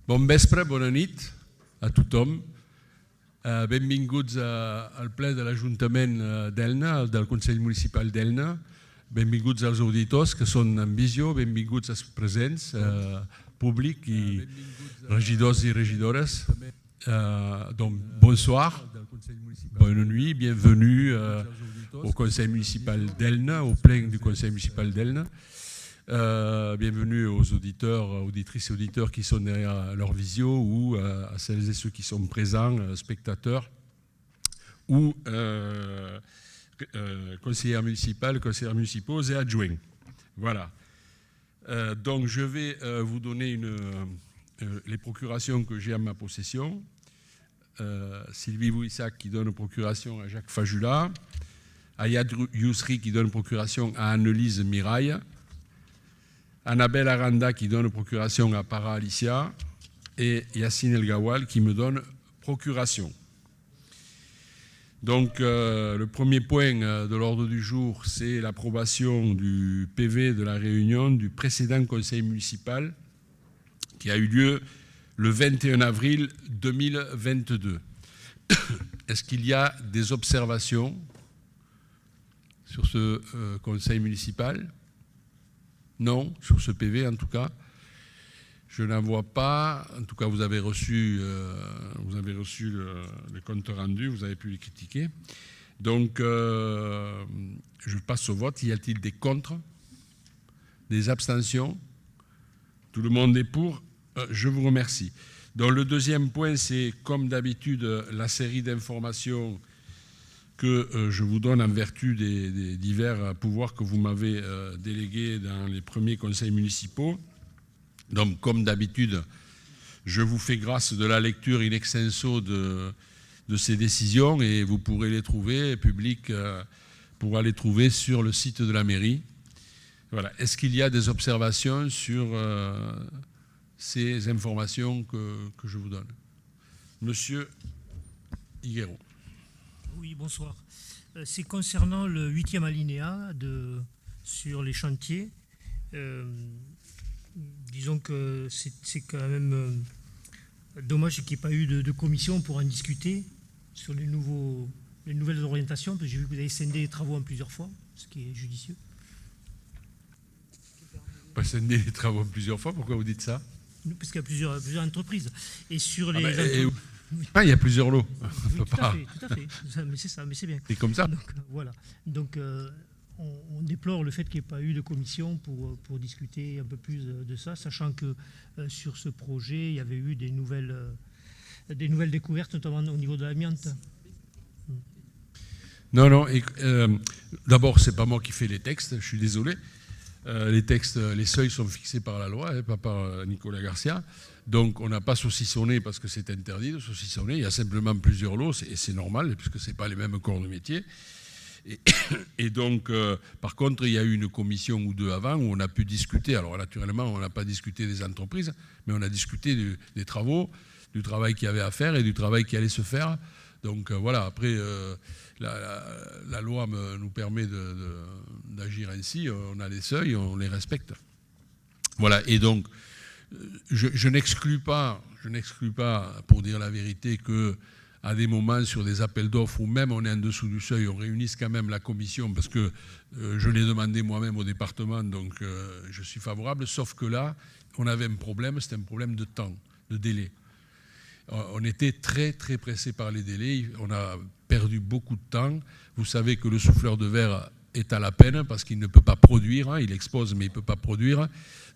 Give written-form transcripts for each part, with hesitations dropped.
Bon vespre, bona nit a tothom. Benvinguts al ple de l'Ajuntament d'Elna, del Consell Municipal d'Elna. Benvinguts als auditors que són en visió, benvinguts als presents, públic i regidors i regidores. Donc, bonsoir, bonne nuit, bienvenue au Conseil municipal d'Elna, au plein du Conseil municipal d'Elna. Bienvenue aux auditeurs, auditrices et auditeurs qui sont derrière leur visio ou à celles et ceux qui sont présents, spectateurs ou conseillers municipaux et adjoints. Voilà. Donc je vais vous donner les procurations que j'ai à ma possession. Sylvie Bouissac qui donne procuration à Jacques Fajula, Ayad Yousri qui donne procuration à Annelise Mirail, Annabelle Aranda qui donne procuration à Para Alicia et Yassine El Gawal qui me donne procuration. Donc le premier point de l'ordre du jour, c'est l'approbation du PV de la réunion du précédent conseil municipal qui a eu lieu le 21 avril 2022. Est-ce qu'il y a des observations sur ce conseil municipal ? Non, sur ce PV en tout cas. Je n'en vois pas. En tout cas, vous avez reçu le compte rendu, vous avez pu les critiquer. Donc, je passe au vote. Y a-t-il des contre ? Des abstentions ? Tout le monde est pour ? Je vous remercie. Donc, le deuxième point, c'est comme d'habitude la série d'informations que je vous donne en vertu des divers pouvoirs que vous m'avez délégués dans les premiers conseils municipaux. Donc, comme d'habitude, je vous fais grâce de la lecture in extenso de ces décisions et vous pourrez les trouver, public pourra les trouver sur le site de la mairie. Voilà. Est-ce qu'il y a des observations sur ces informations que je vous donne ? Monsieur Higuero. Oui, bonsoir. C'est concernant le 8e alinéa sur les chantiers. Disons que c'est quand même dommage qu'il n'y ait pas eu de commission pour en discuter sur les nouvelles orientations, parce que j'ai vu que vous avez scindé les travaux en plusieurs fois, ce qui est judicieux. Pas scindé les travaux en plusieurs fois, pourquoi vous dites ça ? Parce qu'il y a plusieurs entreprises. Et sur les il y a plusieurs lots. Oui, tout à fait. Mais c'est ça, mais c'est bien. C'est comme ça. Donc, voilà. Donc, on déplore le fait qu'il n'y ait pas eu de commission pour discuter un peu plus de ça, sachant que sur ce projet, il y avait eu des nouvelles découvertes, notamment au niveau de l'amiante. Non. D'abord, c'est pas moi qui fais les textes, je suis désolé. Les textes, les seuils sont fixés par la loi, pas par Nicolas Garcia. Donc, on n'a pas saucissonné parce que c'est interdit de saucissonner. Il y a simplement plusieurs lots, et c'est normal, puisque ce n'est pas les mêmes corps de métier. Et donc, par contre, il y a eu une commission ou deux avant où on a pu discuter. Alors, naturellement, on n'a pas discuté des entreprises, mais on a discuté des travaux, du travail qu'il y avait à faire et du travail qui allait se faire. Donc, voilà, après, la loi nous permet d'agir ainsi. On a les seuils, on les respecte. Voilà, et donc, je n'exclus pas, pour dire la vérité, qu'à des moments, sur des appels d'offres, où même on est en dessous du seuil, on réunisse quand même la commission, parce que je l'ai demandé moi-même au département, donc je suis favorable, sauf que là, on avait un problème, c'était un problème de temps, de délai. On était très, très pressé par les délais, on a perdu beaucoup de temps. Vous savez que le souffleur de verre est à la peine, parce qu'il ne peut pas produire, il expose, mais il ne peut pas produire.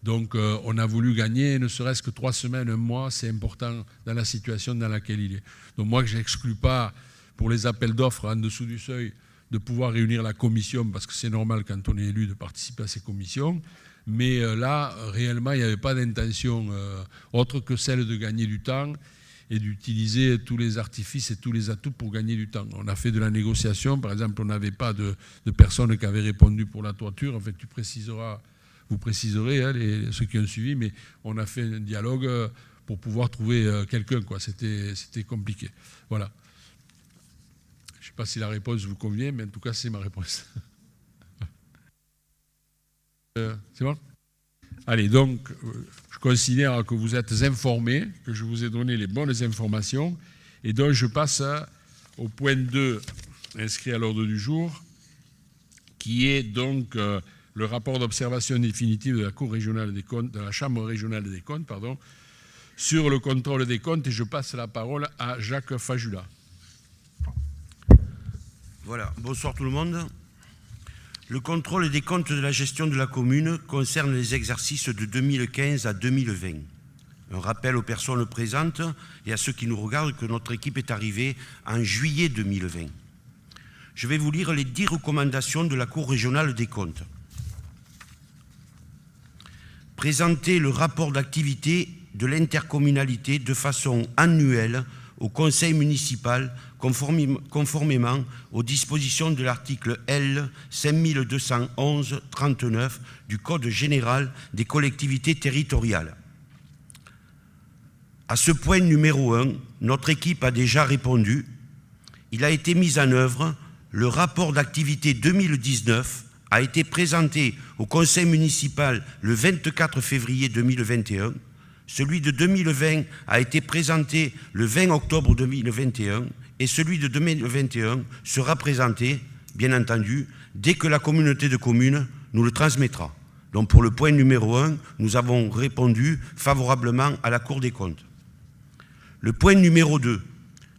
Donc, on a voulu gagner, ne serait-ce que 3 semaines, un mois, c'est important dans la situation dans laquelle il est. Donc, moi, je n'exclus pas, pour les appels d'offres en dessous du seuil, de pouvoir réunir la commission, parce que c'est normal quand on est élu de participer à ces commissions. Mais là, réellement, il n'y avait pas d'intention autre que celle de gagner du temps et d'utiliser tous les artifices et tous les atouts pour gagner du temps. On a fait de la négociation, par exemple, on n'avait pas de personnes qui avaient répondu pour la toiture. En fait, vous préciserez, ceux qui ont suivi, mais on a fait un dialogue pour pouvoir trouver quelqu'un, quoi. C'était compliqué. Voilà. Je ne sais pas si la réponse vous convient, mais en tout cas, c'est ma réponse. C'est bon ? Allez, donc, je considère que vous êtes informés, que je vous ai donné les bonnes informations, et donc je passe au point 2 inscrit à l'ordre du jour, qui est donc le rapport d'observation définitive de la Cour régionale des comptes, de la Chambre régionale des comptes, pardon, sur le contrôle des comptes, et je passe la parole à Jacques Fajula. Voilà, bonsoir tout le monde. Le contrôle des comptes de la gestion de la commune concerne les exercices de 2015 à 2020. Un rappel aux personnes présentes et à ceux qui nous regardent que notre équipe est arrivée en juillet 2020. Je vais vous lire les 10 recommandations de la Cour régionale des comptes. Présenter le rapport d'activité de l'intercommunalité de façon annuelle au conseil municipal conformément aux dispositions de l'article L. 5211-39 du Code général des collectivités territoriales. À ce point numéro 1, notre équipe a déjà répondu. Il a été mis en œuvre. Le rapport d'activité 2019 a été présenté au conseil municipal le 24 février 2021. Celui de 2020 a été présenté le 20 octobre 2021 et celui de 2021 sera présenté, bien entendu, dès que la communauté de communes nous le transmettra. Donc pour le point numéro 1, nous avons répondu favorablement à la Cour des comptes. Le point numéro 2,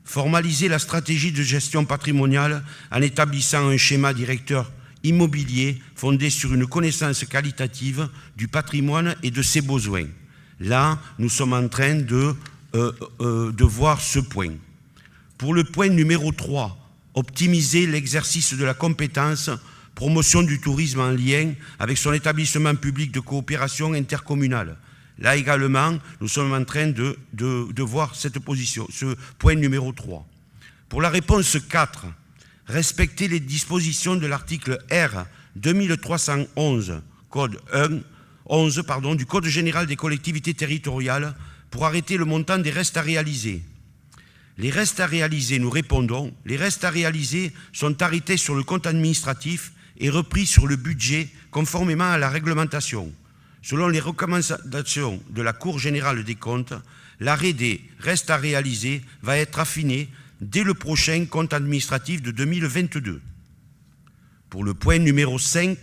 formaliser la stratégie de gestion patrimoniale en établissant un schéma directeur immobilier fondé sur une connaissance qualitative du patrimoine et de ses besoins. Là, nous sommes en train de voir ce point. Pour le point numéro 3, optimiser l'exercice de la compétence promotion du tourisme en lien avec son établissement public de coopération intercommunale. Là également, nous sommes en train de voir cette position, ce point numéro 3. Pour la réponse 4, respecter les dispositions de l'article R 2311, code 11 du Code général des collectivités territoriales pour arrêter le montant des restes à réaliser. Les restes à réaliser, nous répondons, les restes à réaliser sont arrêtés sur le compte administratif et repris sur le budget conformément à la réglementation. Selon les recommandations de la Cour générale des comptes, l'arrêt des restes à réaliser va être affiné dès le prochain compte administratif de 2022. Pour le point numéro 5,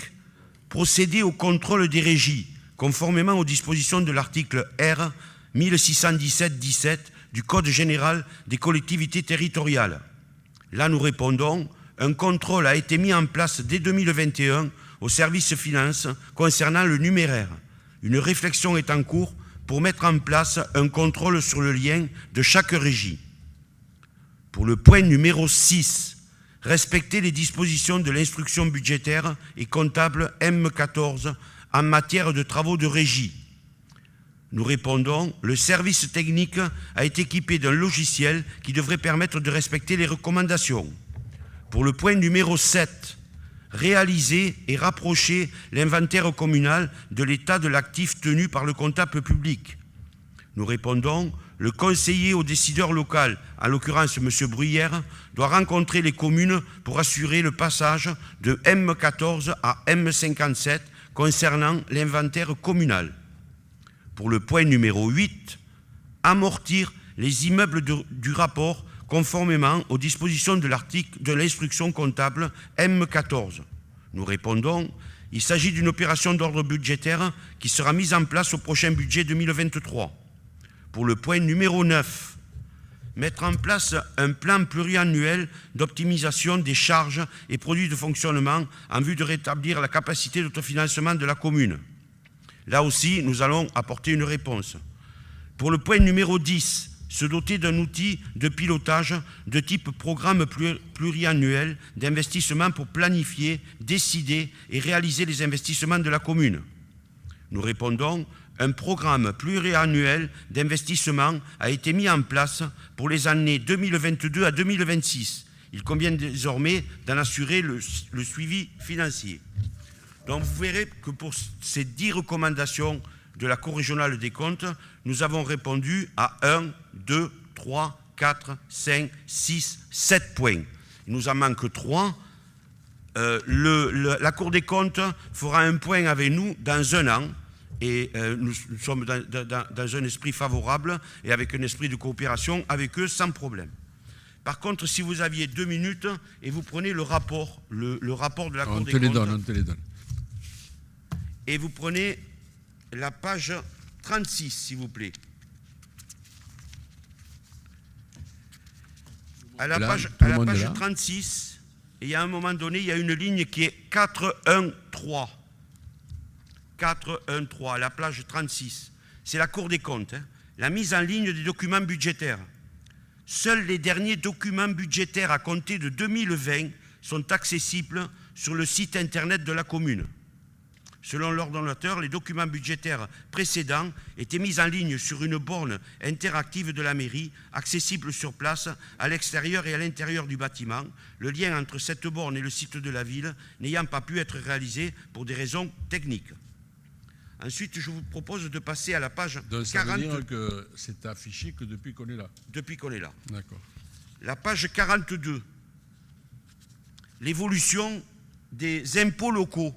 procéder au contrôle des régies, conformément aux dispositions de l'article R 1617-17 du Code général des collectivités territoriales. Là, nous répondons, un contrôle a été mis en place dès 2021 au service finance concernant le numéraire. Une réflexion est en cours pour mettre en place un contrôle sur le lien de chaque régie. Pour le point numéro 6, respecter les dispositions de l'instruction budgétaire et comptable M14 en matière de travaux de régie. Nous répondons, le service technique a été équipé d'un logiciel qui devrait permettre de respecter les recommandations. Pour le point numéro 7, réaliser et rapprocher l'inventaire communal de l'état de l'actif tenu par le comptable public. Nous répondons, le conseiller au décideur local, en l'occurrence M. Bruyère, doit rencontrer les communes pour assurer le passage de M14 à M57 concernant l'inventaire communal. Pour le point numéro 8, amortir les immeubles du rapport conformément aux dispositions de l'instruction comptable M14. Nous répondons, il s'agit d'une opération d'ordre budgétaire qui sera mise en place au prochain budget 2023. Pour le point numéro 9, mettre en place un plan pluriannuel d'optimisation des charges et produits de fonctionnement en vue de rétablir la capacité d'autofinancement de la commune. Là aussi, nous allons apporter une réponse. Pour le point numéro 10, se doter d'un outil de pilotage de type programme pluriannuel d'investissement pour planifier, décider et réaliser les investissements de la commune. Nous répondons, un programme pluriannuel d'investissement a été mis en place pour les années 2022 à 2026. Il convient désormais d'en assurer le suivi financier. Donc vous verrez que pour ces 10 recommandations de la Cour régionale des comptes, nous avons répondu à 1, 2, 3, 4, 5, 6, 7 points. Il nous en manque 3. La Cour des comptes fera un point avec nous dans un an Et nous sommes dans un esprit favorable et avec un esprit de coopération avec eux sans problème. Par contre, si vous aviez 2 minutes et vous prenez le rapport de la Cour des comptes. On te les donne. Et vous prenez la page 36, s'il vous plaît. À la page 36, et il y a un moment donné, il y a une ligne qui est 413. 413, à la page 36. C'est la Cour des comptes. La mise en ligne des documents budgétaires. Seuls les derniers documents budgétaires à compter de 2020 sont accessibles sur le site internet de la commune. Selon l'ordonnateur, les documents budgétaires précédents étaient mis en ligne sur une borne interactive de la mairie, accessible sur place, à l'extérieur et à l'intérieur du bâtiment, le lien entre cette borne et le site de la ville n'ayant pas pu être réalisé pour des raisons techniques. Ensuite, je vous propose de passer à la page 40. Donc ça veut dire que c'est affiché que depuis qu'on est là. Depuis qu'on est là. D'accord. La page 42. L'évolution des impôts locaux.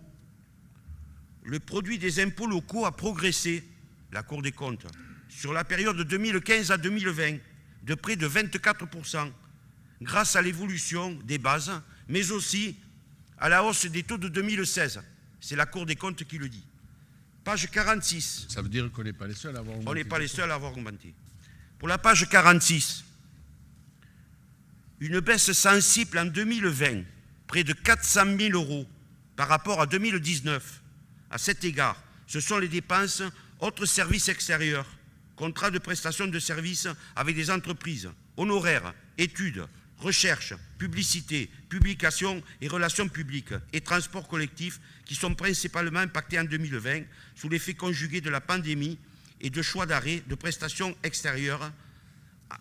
Le produit des impôts locaux a progressé, la Cour des comptes, sur la période de 2015 à 2020, de près de 24%, grâce à l'évolution des bases, mais aussi à la hausse des taux de 2016. C'est la Cour des comptes qui le dit. Page 46. Ça veut dire qu'on n'est pas les seuls à avoir augmenté. On n'est pas les seuls à avoir augmenté. Pour la page 46, une baisse sensible en 2020, près de 400 000 € par rapport à 2019. À cet égard, ce sont les dépenses autres services extérieurs, contrats de prestation de services avec des entreprises, honoraires, études, recherche, publicité, publication et relations publiques et transports collectifs qui sont principalement impactés en 2020 sous l'effet conjugué de la pandémie et de choix d'arrêt de prestations extérieures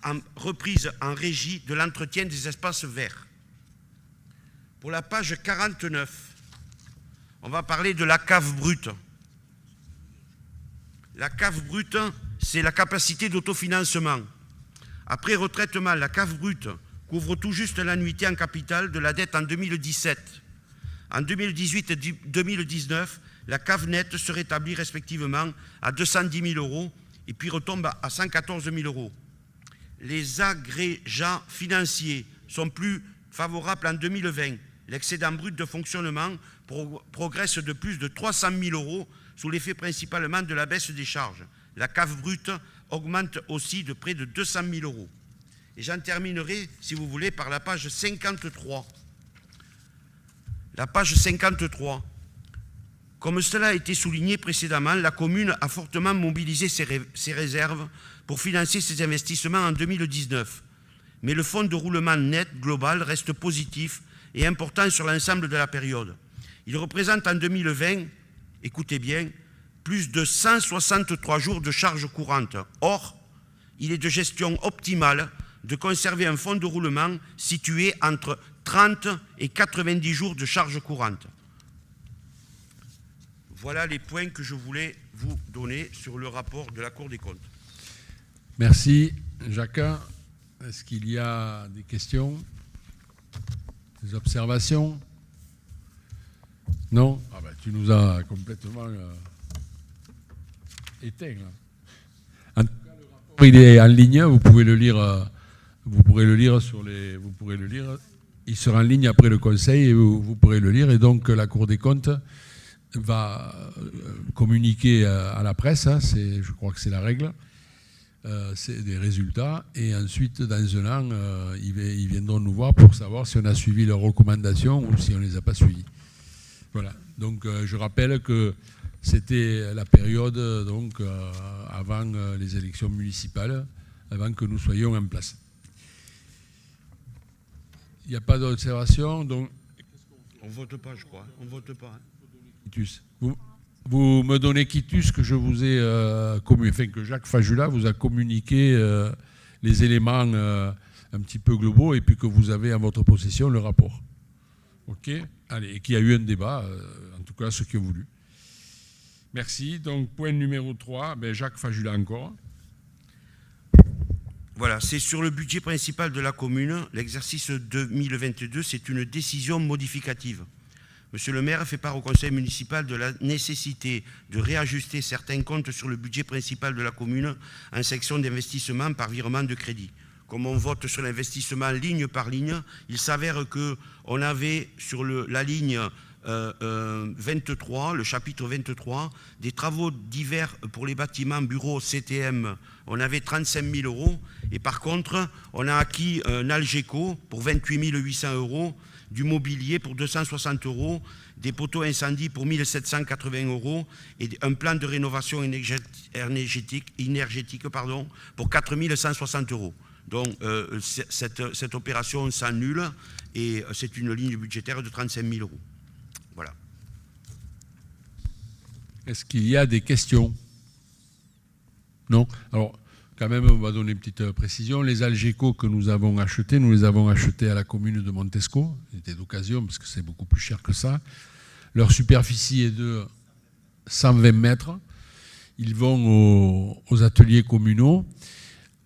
en reprise en régie de l'entretien des espaces verts. Pour la page 49, on va parler de la cave brute. La cave brute, c'est la capacité d'autofinancement. Après retraitement, la cave brute couvre tout juste l'annuité en capital de la dette en 2017. En 2018 et 2019, la cave nette se rétablit respectivement à 210 000 € et puis retombe à 114 000 €. Les agrégats financiers sont plus favorables en 2020. L'excédent brut de fonctionnement progresse de plus de 300 000 € sous l'effet principalement de la baisse des charges. La cave brute augmente aussi de près de 200 000 €. Et j'en terminerai, si vous voulez, par la page 53. La page 53. Comme cela a été souligné précédemment, la commune a fortement mobilisé ses réserves pour financer ses investissements en 2019. Mais le fonds de roulement net global reste positif et important sur l'ensemble de la période. Il représente en 2020, écoutez bien, plus de 163 jours de charges courantes. Or, il est de gestion optimale de conserver un fonds de roulement situé entre 30 et 90 jours de charges courantes. Voilà les points que je voulais vous donner sur le rapport de la Cour des comptes. Merci, Jacques. Est-ce qu'il y a des questions, des observations? Non? Ah ben, tu nous as complètement éteint. En tout cas, le rapport, il est en ligne. Vous pouvez le lire. Vous pourrez le lire Il sera en ligne après le Conseil et vous pourrez le lire. Et donc, la Cour des comptes va communiquer à la presse. Je crois que c'est la règle. C'est des résultats. Et ensuite, dans un an, ils viendront nous voir pour savoir si on a suivi leurs recommandations ou si on ne les a pas suivies. Voilà. Donc, je rappelle que c'était la période donc, avant les élections municipales, avant que nous soyons en place. Il n'y a pas d'observation, donc... On ne vote pas, je crois. On ne vote pas. Quitus. Vous me donnez quitus que je vous ai enfin, que Jacques Fajula vous a communiqué les éléments un petit peu globaux et puis que vous avez en votre possession le rapport. OK? Allez, et qu'il y a eu un débat, en tout cas ceux qui ont voulu. Merci. Donc, point numéro 3, Jacques Fajula encore. Voilà, c'est sur le budget principal de la commune. L'exercice 2022, c'est une décision modificative. Monsieur le maire fait part au conseil municipal de la nécessité de réajuster certains comptes sur le budget principal de la commune en section d'investissement par virement de crédit. Comme on vote sur l'investissement ligne par ligne, il s'avère qu'on avait sur la ligne 23, le chapitre 23, des travaux divers pour les bâtiments, bureaux, CTM, on avait 35 000 €. Et par contre, on a acquis un Algeco pour 28 800 €, du mobilier pour 260 €, des poteaux incendies pour 1 780 € et un plan de rénovation énergétique pour 4 160 €. Donc cette opération s'annule et c'est une ligne budgétaire de 35 000 €. Voilà. Est-ce qu'il y a des questions? Non? Alors, quand même, on va donner une petite précision. Les Algeco que nous avons achetés, nous les avons achetés à la commune de Montesco. C'était d'occasion parce que c'est beaucoup plus cher que ça. Leur superficie est de 120 mètres. Ils vont aux ateliers communaux.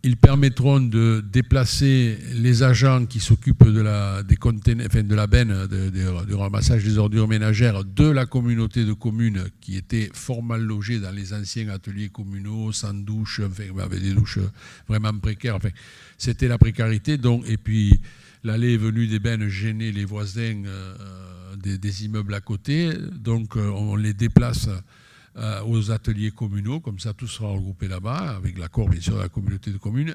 Ils permettront de déplacer les agents qui s'occupent de la benne, du ramassage des ordures ménagères de la communauté de communes qui était fort mal logée dans les anciens ateliers communaux, sans douche, avec des douches vraiment précaires. Enfin, c'était la précarité. Donc, et puis, l'allée et venue des bennes gênait les voisins des immeubles à côté. Donc, on les déplace aux ateliers communaux, comme ça tout sera regroupé là-bas, avec l'accord bien sûr de la communauté de communes.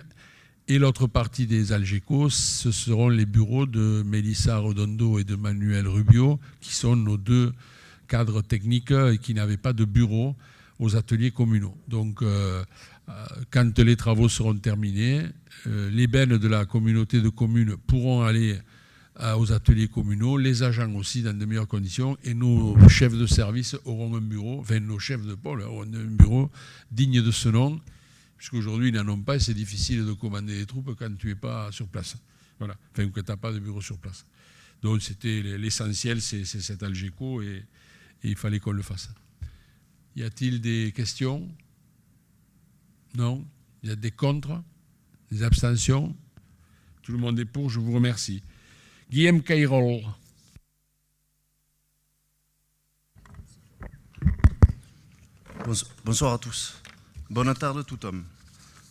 Et l'autre partie des Algeco, ce seront les bureaux de Mélissa Redondo et de Manuel Rubio, qui sont nos deux cadres techniques et qui n'avaient pas de bureau aux ateliers communaux. Donc, quand les travaux seront terminés, les bennes de la communauté de communes pourront aller aux ateliers communaux, les agents aussi dans de meilleures conditions, et nos chefs de service auront un bureau, enfin nos chefs de pôle auront un bureau digne de ce nom, puisqu'aujourd'hui ils n'en ont pas et c'est difficile de commander des troupes quand tu n'es pas sur place. Voilà, enfin que tu n'as pas de bureau sur place. Donc c'était l'essentiel, c'est cet Algeco et il fallait qu'on le fasse. Y a-t-il des questions? Non? Il y a des contre? Des abstentions? Tout le monde est pour, je vous remercie. Guillaume Cairol. Bonsoir à tous. Bonne tarda a tothom.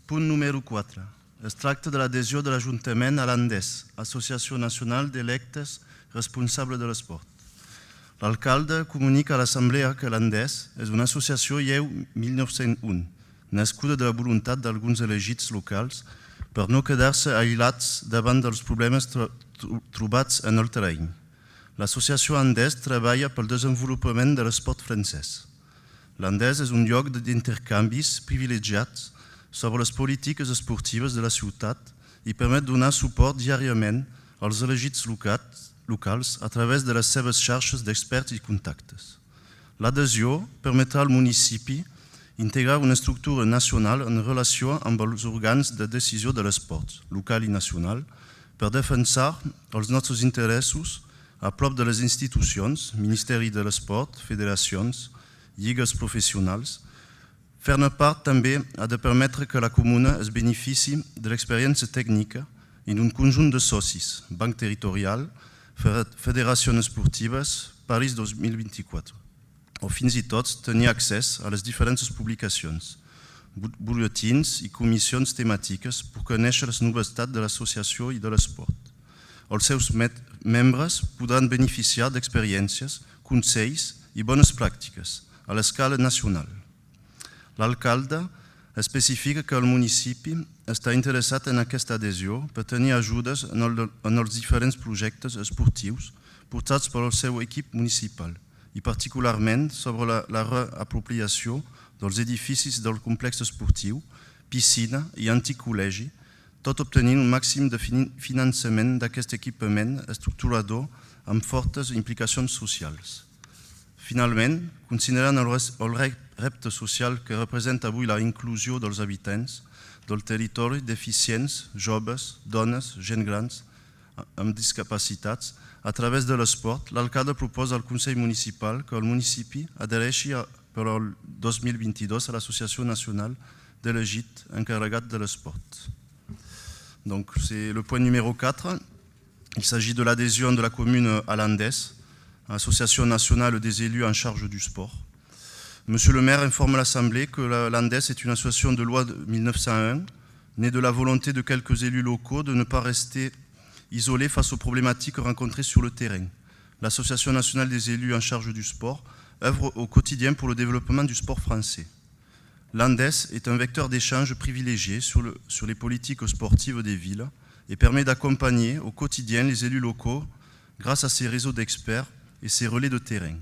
Punt número 4. Es tracta de l'adhesió de l'Ajuntament a l'ANDES, Associació Nacional d'Electes Responsables de l'Esport. L'alcalde comunica a l'Assemblea que l'ANDES és una associació lleu 1901, nascuda de la voluntat d'alguns elegits locals per no quedar-se aïllats davant dels problemes trobats en el terreny. L'associació ANDES treballa pel desenvolupament de l'esport francès. L'ANDES és un lloc d'intercanvis privilegiats sobre les polítiques esportives de la ciutat i permet donar suport diàriament als elegits locals a través de les seves xarxes d'experts i contactes. L'adhesió permetrà al municipi integrar una estructura nacional en relació amb els òrgans de decisió de l'esport, local i nacional, per defensar els nostres interessos a prop de les institucions, Ministeri de l'Esport, federacions, lligues professionals. Fer-ne part també ha de permetre que la comuna es benefici de l'experiència tècnica i d'un conjunt de socis, Banc Territorial, Federacions Esportives, Paris 2024, o fins i tot tenir accés a les diferents publicacions, butlletins i comissions temàtiques per conèixer les novetats de l'associació i de l'esport. Els seus membres podran beneficiar d'experiències, consells i bones pràctiques a l'escala nacional. L'alcalde especifica que el municipi està interessat en aquesta adhesió per tenir ajudes en els diferents projectes esportius portats pel seu equip municipal i particularment sobre la reapropiació dels edificis del complex esportiu, piscina i antic col·legi, tot obtenint un màxim de finançament d'aquest equipament estructurador amb fortes implicacions socials. Finalment, considerant el repte social que representa avui la inclusió dels habitants del territori deficients, joves, dones, gent grans amb discapacitats, a través de l'esport, l'alcalde proposa al Consell Municipal que el municipi adhereixi per al 2022 à l'Association nationale d'élégite encarregat de l'esport. Donc c'est le point numéro 4. Il s'agit de l'adhésion de la commune à l'ANDES. Association nationale des élus en charge du sport. Monsieur le maire informe l'Assemblée que l'ANDES est une association de loi de 1901, née de la volonté de quelques élus locaux de ne pas rester isolés face aux problématiques rencontrées sur le terrain. L'Association nationale des élus en charge du sport œuvre au quotidien pour le développement du sport français. L'ANDES est un vecteur d'échange privilégié sur les politiques sportives des villes et permet d'accompagner au quotidien les élus locaux grâce à ses réseaux d'experts et ses relais de terrain.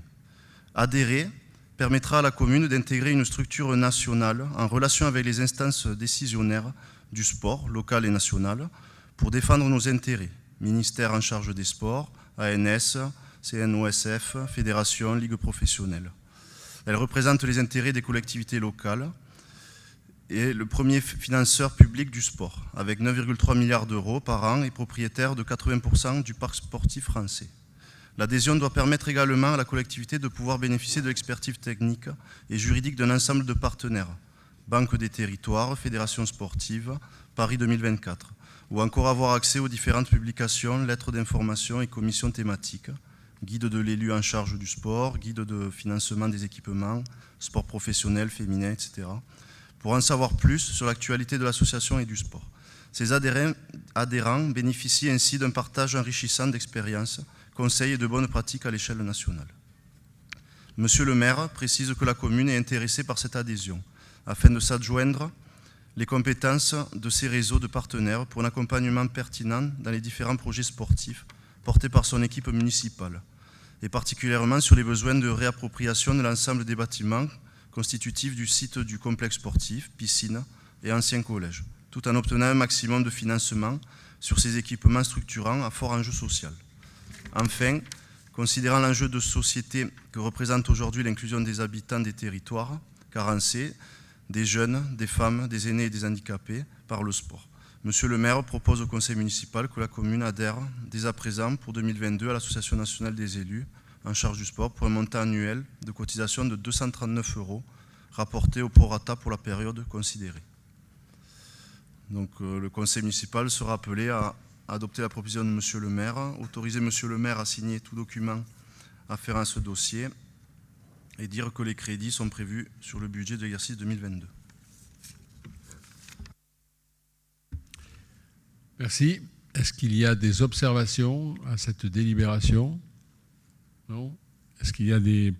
Adhérer permettra à la commune d'intégrer une structure nationale en relation avec les instances décisionnaires du sport, local et national, pour défendre nos intérêts. Ministère en charge des sports, ANS, CNOSF, fédération, ligue professionnelle. Elle représente les intérêts des collectivités locales et le premier financeur public du sport, avec 9,3 milliards d'euros par an et propriétaire de 80% du parc sportif français. L'adhésion doit permettre également à la collectivité de pouvoir bénéficier de l'expertise technique et juridique d'un ensemble de partenaires, Banque des territoires, Fédération sportive, Paris 2024, ou encore avoir accès aux différentes publications, lettres d'information et commissions thématiques, guide de l'élu en charge du sport, guide de financement des équipements, sport professionnel, féminin, etc., pour en savoir plus sur l'actualité de l'association et du sport. Ces adhérents bénéficient ainsi d'un partage enrichissant d'expériences, conseils et de bonnes pratiques à l'échelle nationale. Monsieur le maire précise que la commune est intéressée par cette adhésion, afin de s'adjoindre les compétences de ces réseaux de partenaires pour un accompagnement pertinent dans les différents projets sportifs portés par son équipe municipale, et particulièrement sur les besoins de réappropriation de l'ensemble des bâtiments constitutifs du site du complexe sportif, piscine et ancien collège, tout en obtenant un maximum de financement sur ces équipements structurants à fort enjeu social. Enfin, considérant l'enjeu de société que représente aujourd'hui l'inclusion des habitants des territoires carencés, des jeunes, des femmes, des aînés et des handicapés par le sport, Monsieur le maire propose au conseil municipal que la commune adhère dès à présent pour 2022 à l'Association nationale des élus en charge du sport pour un montant annuel de cotisation de 239 €, rapporté au prorata pour la période considérée. Donc le conseil municipal sera appelé à adopter la proposition de monsieur le maire, autoriser monsieur le maire à signer tout document afférent à ce dossier et dire que les crédits sont prévus sur le budget de l'exercice 2022. Merci. Est-ce qu'il y a des observations à cette délibération? Non. Est-ce qu'il y a des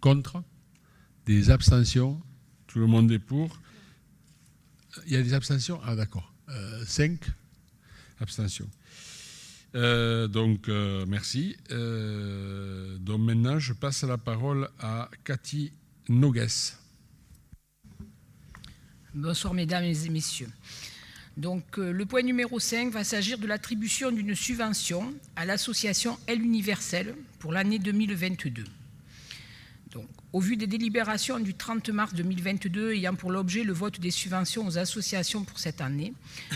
contre? Des abstentions? Tout le monde est pour? Il y a des abstentions? Ah d'accord. 5 abstentions. Merci. Donc maintenant, je passe la parole à Cathy Nogues. Bonsoir mesdames et messieurs. Donc, le point numéro 5 va s'agir de l'attribution d'une subvention à l'association Elle Universelle pour l'année 2022. Donc, au vu des délibérations du 30 mars 2022 ayant pour l'objet le vote des subventions aux associations pour cette année,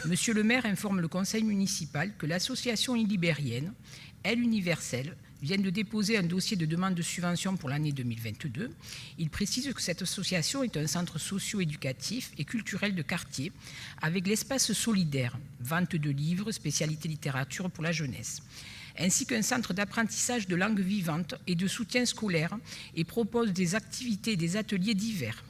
Monsieur le maire informe le conseil municipal que l'association illibérienne Elle Universelle vient de déposer un dossier de demande de subvention pour l'année 2022. Il précise que cette association est un centre socio-éducatif et culturel de quartier avec l'espace solidaire, vente de livres, spécialité littérature pour la jeunesse, ainsi qu'un centre d'apprentissage de langue vivante et de soutien scolaire et propose des activités et des ateliers divers.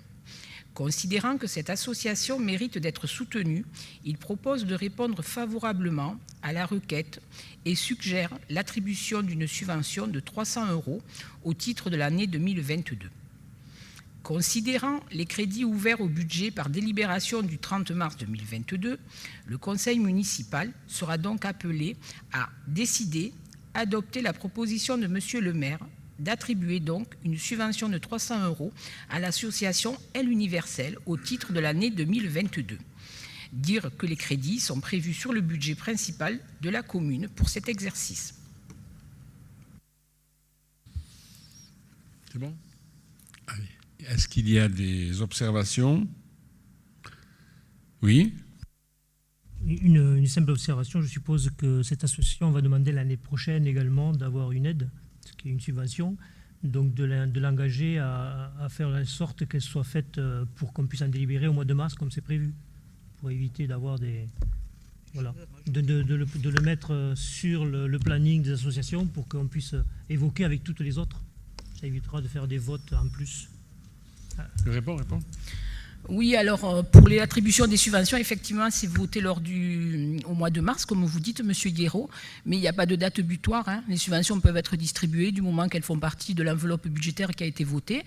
Considérant que cette association mérite d'être soutenue, il propose de répondre favorablement à la requête et suggère l'attribution d'une subvention de 300 € au titre de l'année 2022. Considérant les crédits ouverts au budget par délibération du 30 mars 2022, le conseil municipal sera donc appelé à décider, adopter la proposition de monsieur le maire d'attribuer donc une subvention de 300 € à l'association Elle Universelle au titre de l'année 2022. Dire que les crédits sont prévus sur le budget principal de la commune pour cet exercice. C'est bon? Allez. Est-ce qu'il y a des observations? Oui. Une simple observation, je suppose que cette association va demander l'année prochaine également d'avoir une aide, ce qui est une subvention, donc de l'engager à faire en sorte qu'elle soit faite pour qu'on puisse en délibérer au mois de mars comme c'est prévu, pour éviter d'avoir Voilà. De le mettre sur le planning des associations pour qu'on puisse évoquer avec toutes les autres. Ça évitera de faire des votes en plus. Réponds. Oui, alors pour l'attribution des subventions, effectivement, c'est voté au mois de mars, comme vous dites, M. Guéraud, mais il n'y a pas de date butoir. Hein. Les subventions peuvent être distribuées du moment qu'elles font partie de l'enveloppe budgétaire qui a été votée.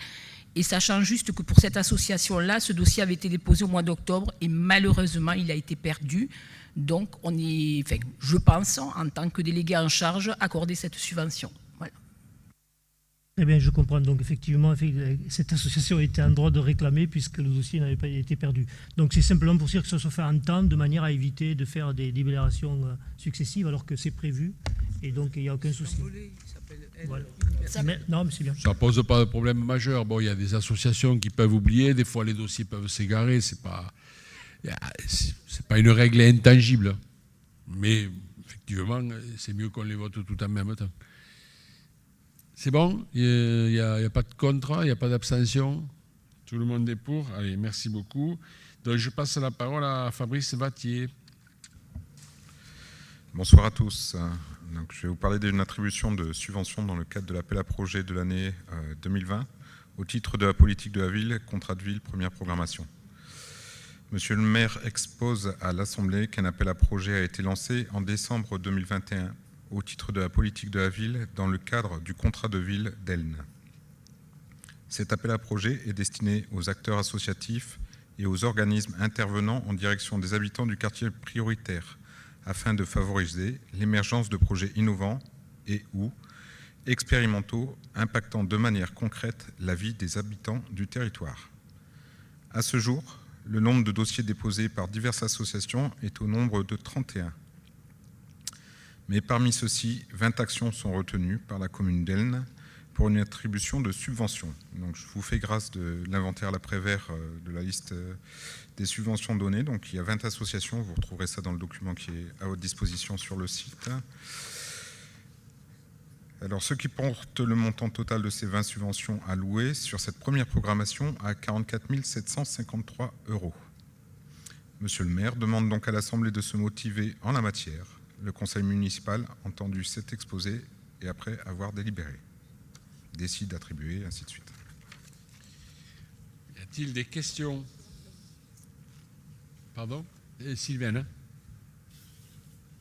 Et sachant juste que pour cette association-là, ce dossier avait été déposé au mois d'octobre et malheureusement, il a été perdu. Donc, je pense, en tant que délégué en charge, accorder cette subvention. Voilà. Eh bien, je comprends. Donc, effectivement, cette association était en droit de réclamer puisque le dossier n'avait pas été perdu. Donc, c'est simplement pour dire que ça soit fait en temps, de manière à éviter de faire des délibérations successives alors que c'est prévu. Et donc, il n'y a aucun souci. Voilà. Non, mais c'est bien. Ça ne pose pas de problème majeur. Bon, il y a des associations qui peuvent oublier, des fois les dossiers peuvent s'égarer, c'est pas une règle intangible. Mais effectivement, c'est mieux qu'on les vote tout en même temps. C'est bon? Il n'y a pas de contre, il n'y a pas d'abstention. Tout le monde est pour. Allez, merci beaucoup. Donc je passe la parole à Fabrice Vattier. Bonsoir à tous. Donc, je vais vous parler d'une attribution de subvention dans le cadre de l'appel à projet de l'année 2020 au titre de la politique de la ville, contrat de ville, première programmation. Monsieur le maire expose à l'Assemblée qu'un appel à projet a été lancé en décembre 2021 au titre de la politique de la ville dans le cadre du contrat de ville d'Elne. Cet appel à projet est destiné aux acteurs associatifs et aux organismes intervenant en direction des habitants du quartier prioritaire, afin de favoriser l'émergence de projets innovants et ou expérimentaux impactant de manière concrète la vie des habitants du territoire. À ce jour, le nombre de dossiers déposés par diverses associations est au nombre de 31. Mais parmi ceux-ci, 20 actions sont retenues par la commune d'Elne pour une attribution de subventions. Donc, je vous fais grâce de l'inventaire l'après-vert de la liste des subventions données. Donc, il y a 20 associations, vous retrouverez ça dans le document qui est à votre disposition sur le site. Alors, ce qui porte le montant total de ces 20 subventions allouées sur cette première programmation à 44 753 €. Monsieur le maire demande donc à l'Assemblée de se motiver en la matière. Le conseil municipal, entendu cet exposé et après avoir délibéré, décide d'attribuer, ainsi de suite. Y a-t-il des questions? Pardon? Sylvaine,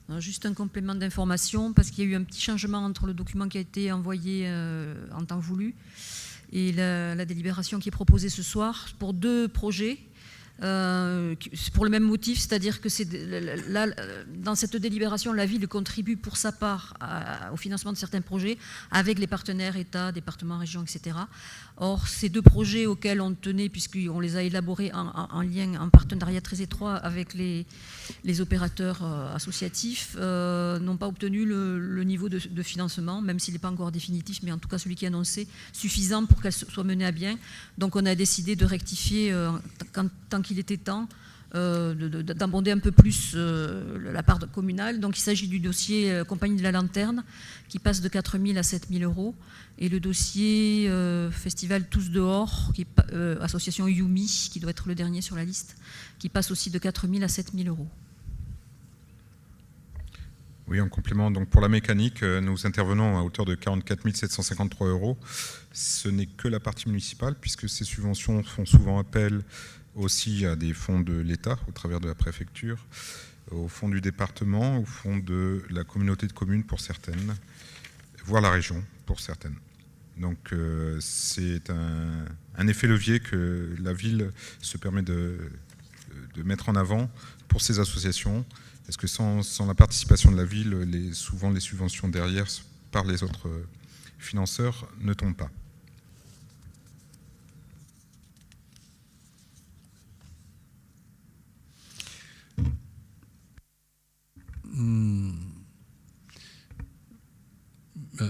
hein? Juste un complément d'information, parce qu'il y a eu un petit changement entre le document qui a été envoyé en temps voulu et la délibération qui est proposée ce soir pour 2 projets. Pour le même motif, c'est-à-dire que dans cette délibération, la ville contribue pour sa part au financement de certains projets avec les partenaires État, département, région, etc. Or, ces 2 projets auxquels on tenait, puisqu'on les a élaborés en lien, en partenariat très étroit avec les opérateurs associatifs, n'ont pas obtenu le niveau de financement, même s'il n'est pas encore définitif, mais en tout cas celui qui est annoncé, suffisant pour qu'elles soient menées à bien. Donc on a décidé de rectifier tant qu'il était temps d'abonder un peu plus la part communale. Donc il s'agit du dossier Compagnie de la Lanterne qui passe de 4 000 à 7 000 € et le dossier Festival Tous Dehors, association Yumi, qui doit être le dernier sur la liste, qui passe aussi de 4 000 à 7 000 €. Oui, en complément, donc pour la mécanique, nous intervenons à hauteur de 44 753 €. Ce n'est que la partie municipale, puisque ces subventions font souvent appel aussi à des fonds de l'État, au travers de la préfecture, au fonds du département, au fonds de la communauté de communes pour certaines, voire la région pour certaines. Donc c'est un effet levier que la ville se permet de mettre en avant pour ces associations, parce que sans la participation de la ville, souvent les subventions derrière par les autres financeurs ne tombent pas.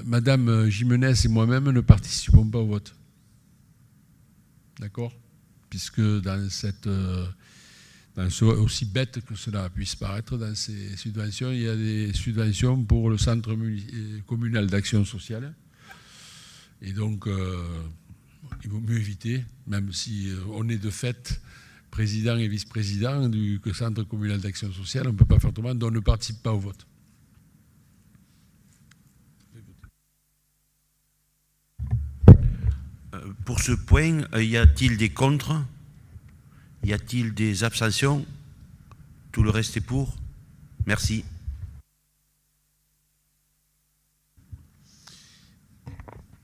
Madame Jimenez et moi-même ne participons pas au vote. D'accord? Puisque dans aussi bête que cela puisse paraître, dans ces subventions, il y a des subventions pour le centre communal d'action sociale. Et donc, il vaut mieux éviter, même si on est de fait président et vice-président du Centre communal d'action sociale, on ne peut pas faire autrement, donc on ne participe pas au vote. Pour ce point, y a-t-il des contre? Y a-t-il des abstentions? Tout le reste est pour? Merci.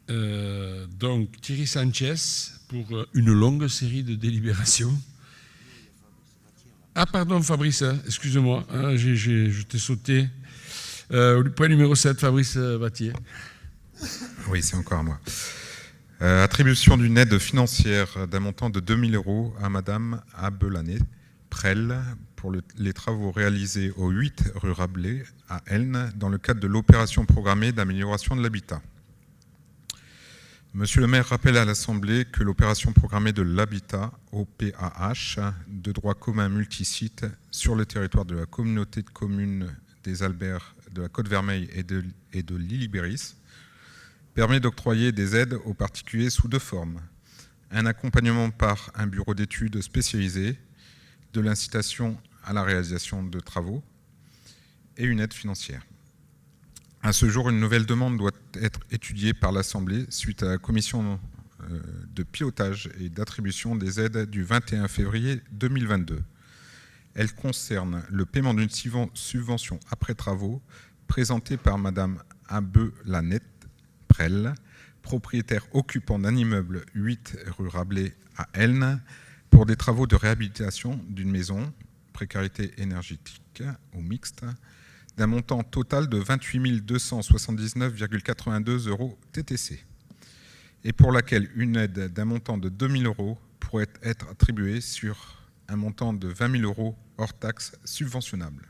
Donc Thierry Sanchez pour une longue série de délibérations. Ah pardon Fabrice, excuse-moi, hein, je t'ai sauté. Point numéro 7, Fabrice Vattier. Oui, c'est encore à moi. Attribution d'une aide financière d'un montant de 2 000 € à Madame Abelanet Prel pour les travaux réalisés au 8 rue Rabelais à Elne dans le cadre de l'opération programmée d'amélioration de l'habitat. Monsieur le maire rappelle à l'Assemblée que l'opération programmée de l'habitat, OPAH, de droit commun multisite sur le territoire de la communauté de communes des Alberts de la Côte-Vermeille et de l'Ille-Ibéris permet d'octroyer des aides aux particuliers sous 2 formes. Un accompagnement par un bureau d'études spécialisé, de l'incitation à la réalisation de travaux et une aide financière. À ce jour, une nouvelle demande doit être étudiée par l'Assemblée suite à la commission de pilotage et d'attribution des aides du 21 février 2022. Elle concerne le paiement d'une subvention après travaux présentée par Madame Abelanet Prel, propriétaire occupant d'un immeuble 8 rue Rabelais à Elne, pour des travaux de réhabilitation d'une maison, précarité énergétique ou mixte, d'un montant total de 28 279,82 € TTC, et pour laquelle une aide d'un montant de 2 000 € pourrait être attribuée sur un montant de 20 000 € hors taxes subventionnables.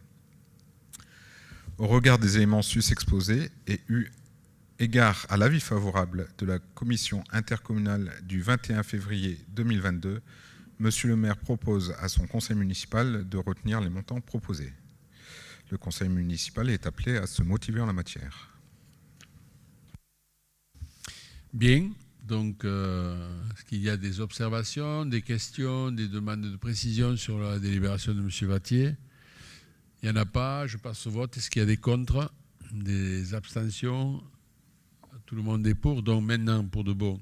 Au regard des éléments sus-exposés et eu égard à l'avis favorable de la commission intercommunale du 21 février 2022, Monsieur le maire propose à son conseil municipal de retenir les montants proposés. Le conseil municipal est appelé à se motiver en la matière. Bien, donc est-ce qu'il y a des observations, des questions, des demandes de précision sur la délibération de M. Vattier? Il n'y en a pas, je passe au vote. Est-ce qu'il y a des contre, des abstentions? Tout le monde est pour, donc maintenant, pour de bon,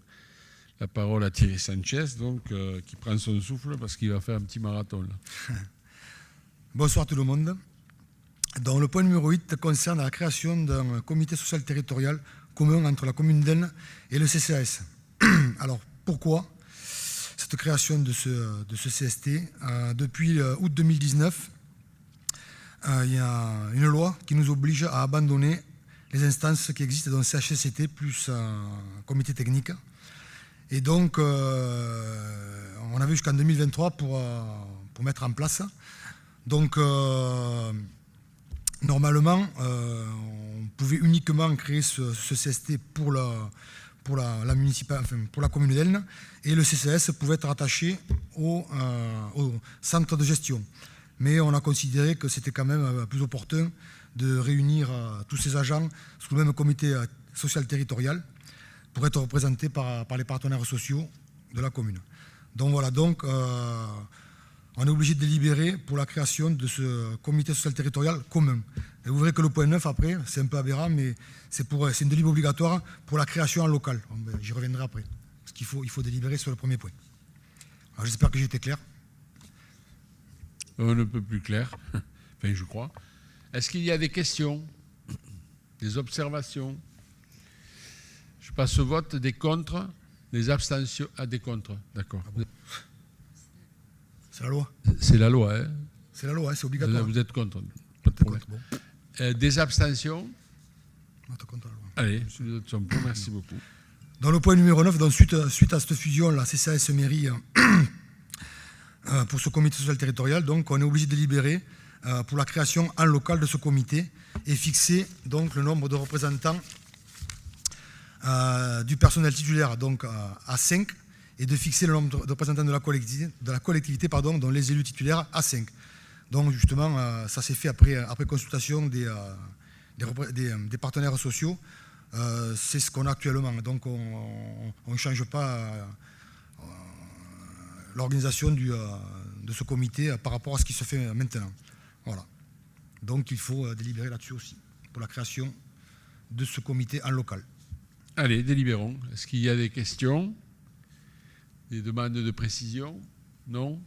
la parole à Thierry Sanchez, donc, qui prend son souffle parce qu'il va faire un petit marathon. Là. Bonsoir tout le monde. Donc, le point numéro 8 concerne la création d'un comité social territorial commun entre la commune d'Elne et le CCAS. Alors, pourquoi cette création de ce CST? Depuis août 2019, il y a une loi qui nous oblige à abandonner les instances qui existent dans le CHSCT plus un comité technique. Et donc, on avait jusqu'en 2023 pour mettre en place. Donc, normalement, on pouvait uniquement créer ce CST pour la commune d'Elne, et le CCAS pouvait être rattaché au centre de gestion. Mais on a considéré que c'était quand même plus opportun de réunir tous ces agents sous le même comité social territorial pour être représentés par les partenaires sociaux de la commune. Donc voilà, donc on est obligé de délibérer pour la création de ce comité social territorial commun. Et vous verrez que le point 9 après, c'est un peu aberrant, mais c'est une délibération obligatoire pour la création en local. J'y reviendrai après, parce qu'il faut délibérer sur le premier point. Alors j'espère que j'ai été clair. On ne peut plus clair, enfin je crois. Est-ce qu'il y a des questions, des observations? Je passe au vote. Des contre, des abstentions. Ah, des contre, d'accord. Ah bon. C'est la loi. C'est la loi, hein? C'est la loi, c'est obligatoire. Vous êtes contre, pas de problème. Bon. Des abstentions? Contre la loi. Allez, nous sommes pour, merci beaucoup. Dans le point numéro 9, donc suite à cette fusion, la CCAS mairie, pour ce comité social territorial, donc on est obligé de délibérer pour la création en local de ce comité et fixer donc le nombre de représentants du personnel titulaire donc à 5, et de fixer le nombre de représentants de la collectivité dont les élus titulaires à 5. Donc justement, ça s'est fait après consultation des partenaires sociaux. C'est ce qu'on a actuellement. Donc on ne change pas l'organisation de de ce comité par rapport à ce qui se fait maintenant. Voilà. Donc il faut délibérer là-dessus aussi, pour la création de ce comité en local. Allez, délibérons. Est-ce qu'il y a des questions? Des demandes de précision? Non?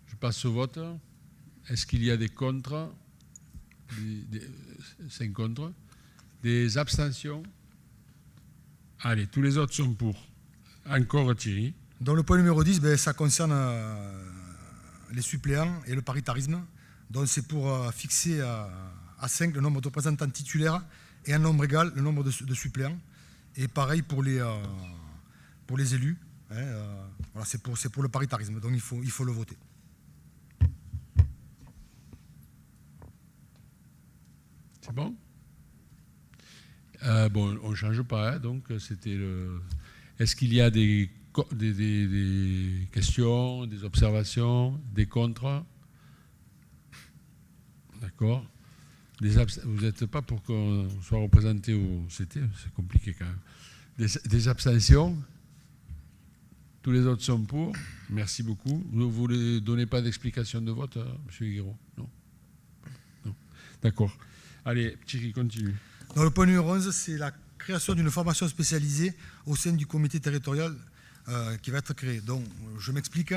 Je passe au vote. Est-ce qu'il y a des contre? 5 contre. Des abstentions? Allez, tous les autres sont pour. Encore Thierry. Dans le point numéro 10, ça concerne les suppléants et le paritarisme. Donc c'est pour fixer à 5 le nombre de représentants titulaires et un nombre égal le nombre de suppléants. Et pareil pour les élus. Voilà, c'est pour le paritarisme, donc il faut le voter. C'est bon? Bon, on ne change pas, hein, donc c'était le... Est-ce qu'il y a des questions, des observations, des contre? D'accord. Vous n'êtes pas pour qu'on soit représenté au CT, c'est compliqué quand même. Des abstentions? Tous les autres sont pour. Merci beaucoup. Vous ne donnez pas d'explication de vote, M. Guiraud? Non. Non. D'accord. Allez, Thierry, continue. Dans le point numéro 11, c'est la création d'une formation spécialisée au sein du comité territorial qui va être créé. Donc, je m'explique.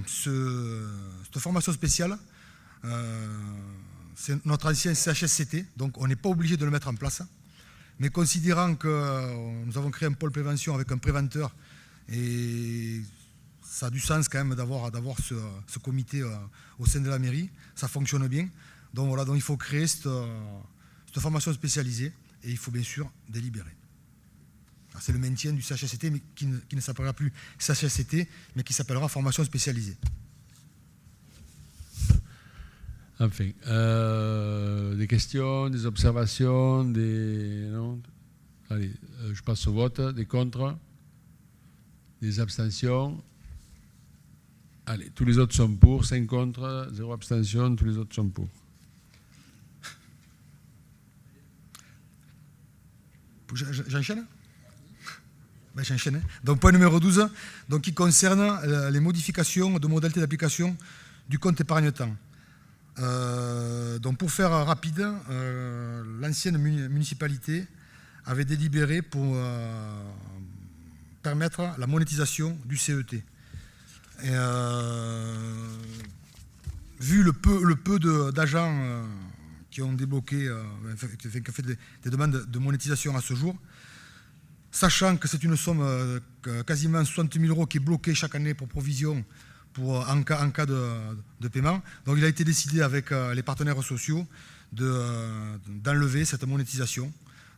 Cette formation spéciale, c'est notre ancien CHSCT, donc on n'est pas obligé de le mettre en place. Mais considérant que nous avons créé un pôle prévention avec un préventeur, et ça a du sens quand même d'avoir ce comité au sein de la mairie, ça fonctionne bien. Donc voilà, donc il faut créer cette formation spécialisée et il faut bien sûr délibérer. C'est le maintien du CHSCT, mais qui ne s'appellera plus CHSCT, mais qui s'appellera formation spécialisée. Enfin, des questions, des observations, non? Allez, je passe au vote. Des contre? Des abstentions? Allez, tous les autres sont pour. 5 contre, 0 abstention, tous les autres sont pour. J'enchaîne? J'enchaîne. Donc, point numéro 12, donc, qui concerne les modifications de modalités d'application du compte épargne-temps. Donc, pour faire rapide, l'ancienne municipalité avait délibéré pour permettre la monétisation du CET. Et, vu le peu d'agents qui ont débloqué, qui ont fait des demandes de monétisation à ce jour, sachant que c'est une somme quasiment 60 000 € qui est bloquée chaque année pour provision en cas de paiement. Donc il a été décidé avec les partenaires sociaux d'enlever cette monétisation.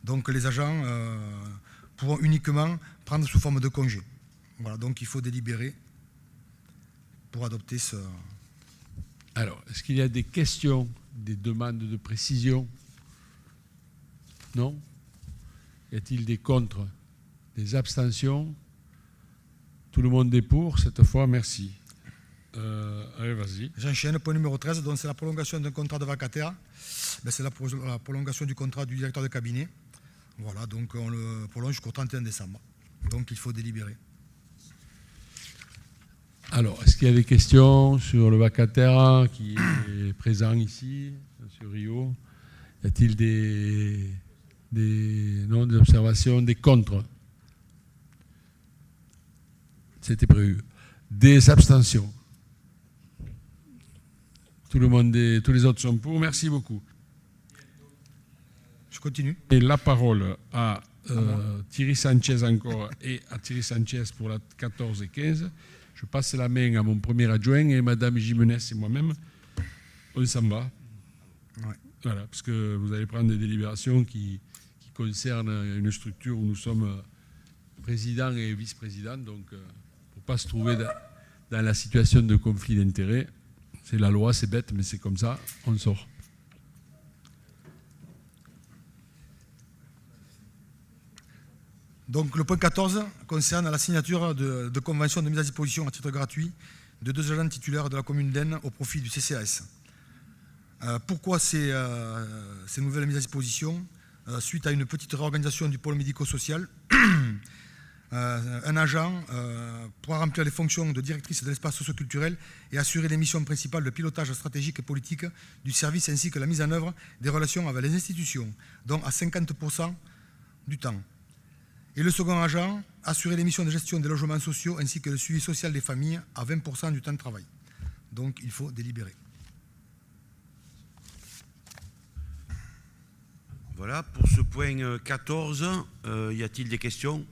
Donc les agents pourront uniquement prendre sous forme de congé. Voilà, donc il faut délibérer pour adopter ce... Alors, est-ce qu'il y a des questions, des demandes de précision? Non? Y a-t-il des contre? Des abstentions? Tout le monde est pour cette fois, merci. Allez, vas-y. J'enchaîne, point numéro 13, donc c'est la prolongation d'un contrat de vacataire. C'est la prolongation du contrat du directeur de cabinet. Voilà, donc on le prolonge jusqu'au 31 décembre. Donc il faut délibérer. Alors, est-ce qu'il y a des questions sur le vacataire qui est présent ici, M. Rio? Y a-t-il des observations, des contre? C'était prévu. Des abstentions? Tous les autres sont pour. Merci beaucoup. Je continue. Et la parole à Thierry Sanchez encore et à Thierry Sanchez pour la 14 et 15. Je passe la main à mon premier adjoint et Mme Jimenez et moi-même. On s'en va. Ouais. Voilà, parce que vous allez prendre des délibérations qui concernent une structure où nous sommes président et vice-président. Donc, pour ne pas se trouver dans la situation de conflit d'intérêts, c'est la loi, c'est bête, mais c'est comme ça, on sort. Donc le point 14 concerne la signature de convention de mise à disposition à titre gratuit de 2 agents titulaires de la commune d'Aisne au profit du CCAS. Pourquoi ces nouvelles mises à disposition? Suite à une petite réorganisation du pôle médico-social, un agent pourra remplir les fonctions de directrice de l'espace socioculturel et assurer les missions principales de pilotage stratégique et politique du service ainsi que la mise en œuvre des relations avec les institutions, dont à 50% du temps. Et le second agent, assurer les missions de gestion des logements sociaux ainsi que le suivi social des familles à 20% du temps de travail. Donc il faut délibérer. Voilà, pour ce point 14, y a-t-il des questions?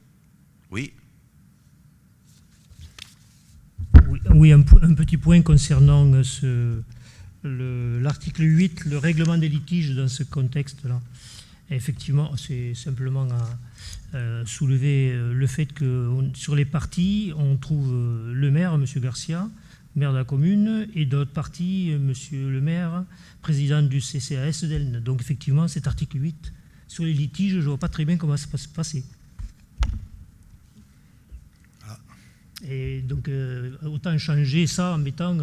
Oui. Oui, un petit point concernant l'article 8, le règlement des litiges dans ce contexte-là. Effectivement, c'est simplement à soulever le fait que sur les partis, on trouve le maire, M. Garcia, maire de la commune, et d'autres partis, M. le maire, président du CCAS d'Elne. Donc effectivement, cet article 8, sur les litiges, je ne vois pas très bien comment ça peut se passer. Et donc, autant changer ça en mettant,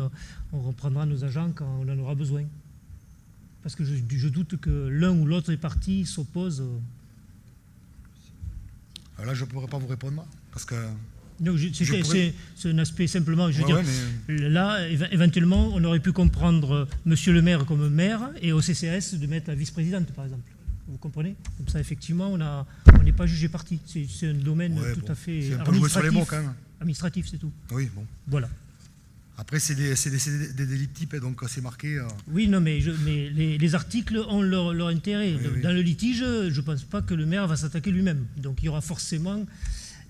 on reprendra nos agents quand on en aura besoin. Parce que je doute que l'un ou l'autre des partis s'opposent. Là, je ne pourrais pas vous répondre, parce que... C'est un aspect simplement, je veux dire, là, éventuellement, on aurait pu comprendre monsieur le maire comme maire et au CCAS de mettre la vice-présidente, par exemple. Vous comprenez? Comme ça, effectivement, on n'est pas jugé parti. C'est un domaine tout à fait administratif. Administratif, c'est tout. Oui, bon. Voilà. Après, c'est des délits types, donc c'est marqué... Oui, non, mais les articles ont leur intérêt. Oui. Dans le litige, je ne pense pas que le maire va s'attaquer lui-même. Donc, il y aura forcément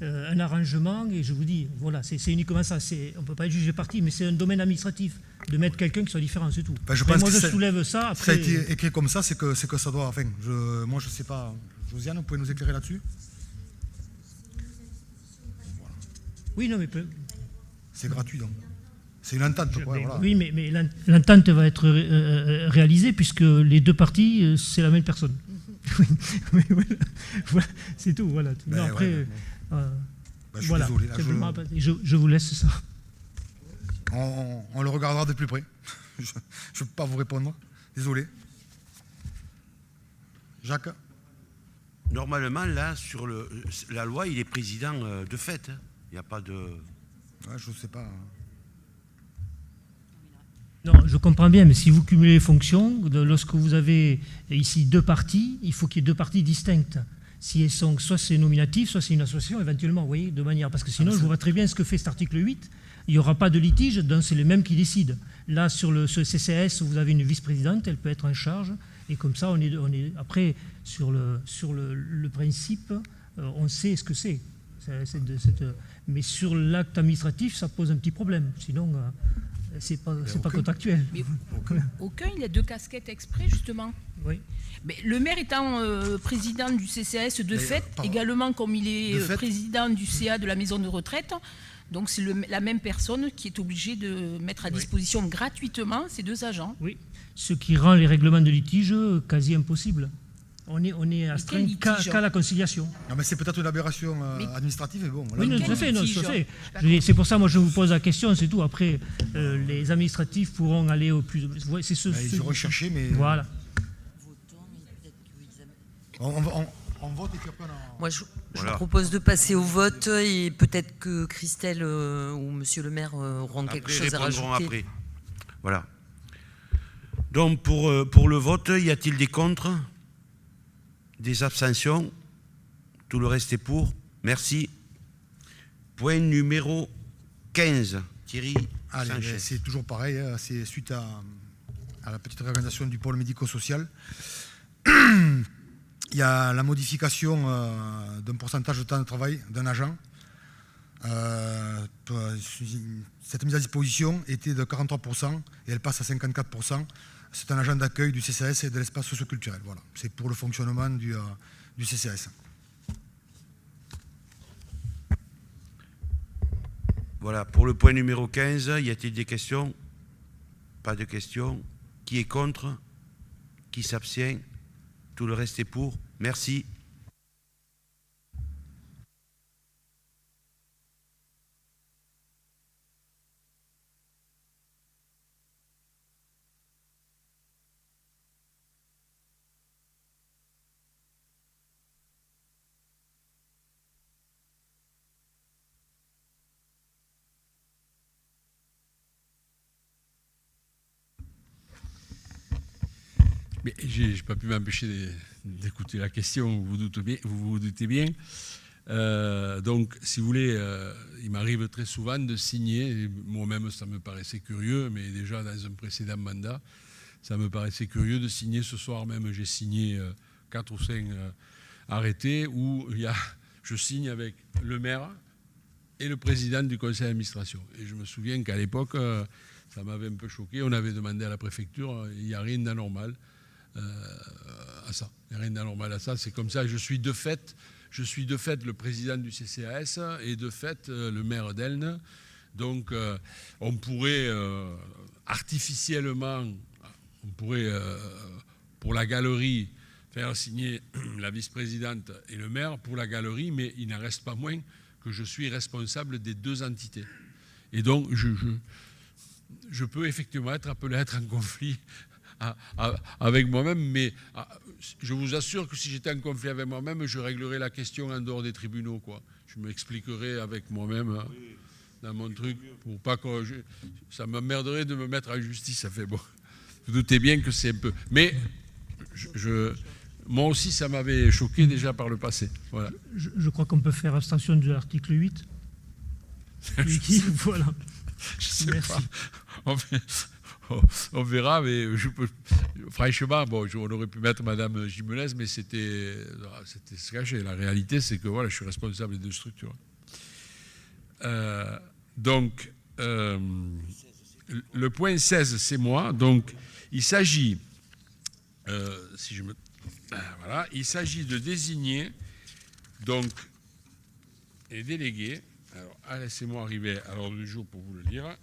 un arrangement, et je vous dis, voilà, c'est uniquement ça. On ne peut pas être jugé parti, mais c'est un domaine administratif, de mettre quelqu'un qui soit différent, c'est tout. Moi, je soulève ça. Après... Ça a été écrit comme ça, c'est que ça doit... Enfin, moi, je ne sais pas. Josiane, vous pouvez nous éclairer là-dessus? Oui, non, mais... C'est gratuit, donc. C'est une entente, voilà. Oui, mais l'entente va être réalisée puisque les deux parties, c'est la même personne. Oui, voilà, c'est tout. Voilà. Non, après, je suis voilà, désolé. Là, je vous laisse ça. On le regardera de plus près. Je ne peux pas vous répondre. Désolé. Jacques? Normalement, là, sur la loi, il est président de fait. Il n'y a pas de... Ouais, je ne sais pas. Non, je comprends bien, mais si vous cumulez les fonctions, lorsque vous avez ici deux parties, il faut qu'il y ait deux parties distinctes. Si elles sont, soit c'est nominatif, soit c'est une association, éventuellement, vous voyez, de manière... Parce que sinon, je vois très bien ce que fait cet article 8. Il n'y aura pas de litige, donc c'est les mêmes qui décident. Là, sur le CCAS, vous avez une vice-présidente, elle peut être en charge, et comme ça, on est après, sur le principe, on sait ce que c'est. Mais sur l'acte administratif, ça pose un petit problème. Sinon, c'est pas contractuel. Mais aucun, il a deux casquettes exprès, justement. Oui. Mais le maire étant président du CCAS de fait, également comme il est président du CA de la maison de retraite, donc c'est la même personne qui est obligée de mettre à disposition gratuitement ces deux agents. Oui, ce qui rend les règlements de litige quasi impossibles. On est astreint qu'à la conciliation. Non, mais c'est peut-être une aberration administrative, mais bon. Oui, non, tout à fait. C'est pour ça, moi, je vous pose la question, c'est tout. Après, les administratifs pourront aller au plus... Ils iront chercher, mais... Voilà. On vote et puis après Moi, je propose de passer au vote et peut-être que Christelle ou Monsieur le maire auront quelque chose à rajouter. Après. Voilà. Donc, pour le vote, y a-t-il des contre? Des abstentions? Tout le reste est pour. Merci. Point numéro 15. Thierry Sanchez. C'est toujours pareil. C'est suite à la petite réorganisation du pôle médico-social. Il y a la modification d'un pourcentage de temps de travail d'un agent. Cette mise à disposition était de 43% et elle passe à 54%. C'est un agent d'accueil du CCAS et de l'espace socioculturel. Voilà. C'est pour le fonctionnement du CCAS. Voilà, pour le point numéro 15, y a-t-il des questions? Pas de questions. Qui est contre? Qui s'abstient? Tout le reste est pour. Merci. Mais je n'ai pas pu m'empêcher d'écouter la question, vous vous doutez bien. Donc, si vous voulez, il m'arrive très souvent de signer, moi-même ça me paraissait curieux, mais déjà dans un précédent mandat, ça me paraissait curieux de signer ce soir même. J'ai signé 4 ou 5 arrêtés où je signe avec le maire et le président du conseil d'administration. Et je me souviens qu'à l'époque, ça m'avait un peu choqué. On avait demandé à la préfecture, il n'y a rien d'anormal à ça. Il n'y a rien d'anormal à ça. C'est comme ça. Je suis de fait le président du CCAS et de fait le maire d'Elne. Donc on pourrait artificiellement, pour la galerie, faire signer la vice-présidente et le maire pour la galerie, mais il n'en reste pas moins que je suis responsable des 2 entités. Et donc je peux effectivement être appelé à être en conflit avec moi-même, mais je vous assure que si j'étais en conflit avec moi-même, je réglerais la question en dehors des tribunaux, quoi. Je m'expliquerais avec moi-même dans mon truc, pour pas que ça m'emmerderait de me mettre en justice. Ça fait bon. Vous doutez bien que c'est un peu... Mais moi aussi, ça m'avait choqué déjà par le passé. Voilà. Je crois qu'on peut faire abstention de l'article 8. Voilà. Je sais Merci. pas. On verra, mais franchement, bon, on aurait pu mettre Madame Gimenez, mais c'était se cacher. La réalité, c'est que voilà, je suis responsable des 2 structures. Donc, le point 16, c'est moi. Donc, il s'agit, il s'agit de désigner donc les délégués. Alors, laissez-moi arriver à l'ordre du jour pour vous le lire.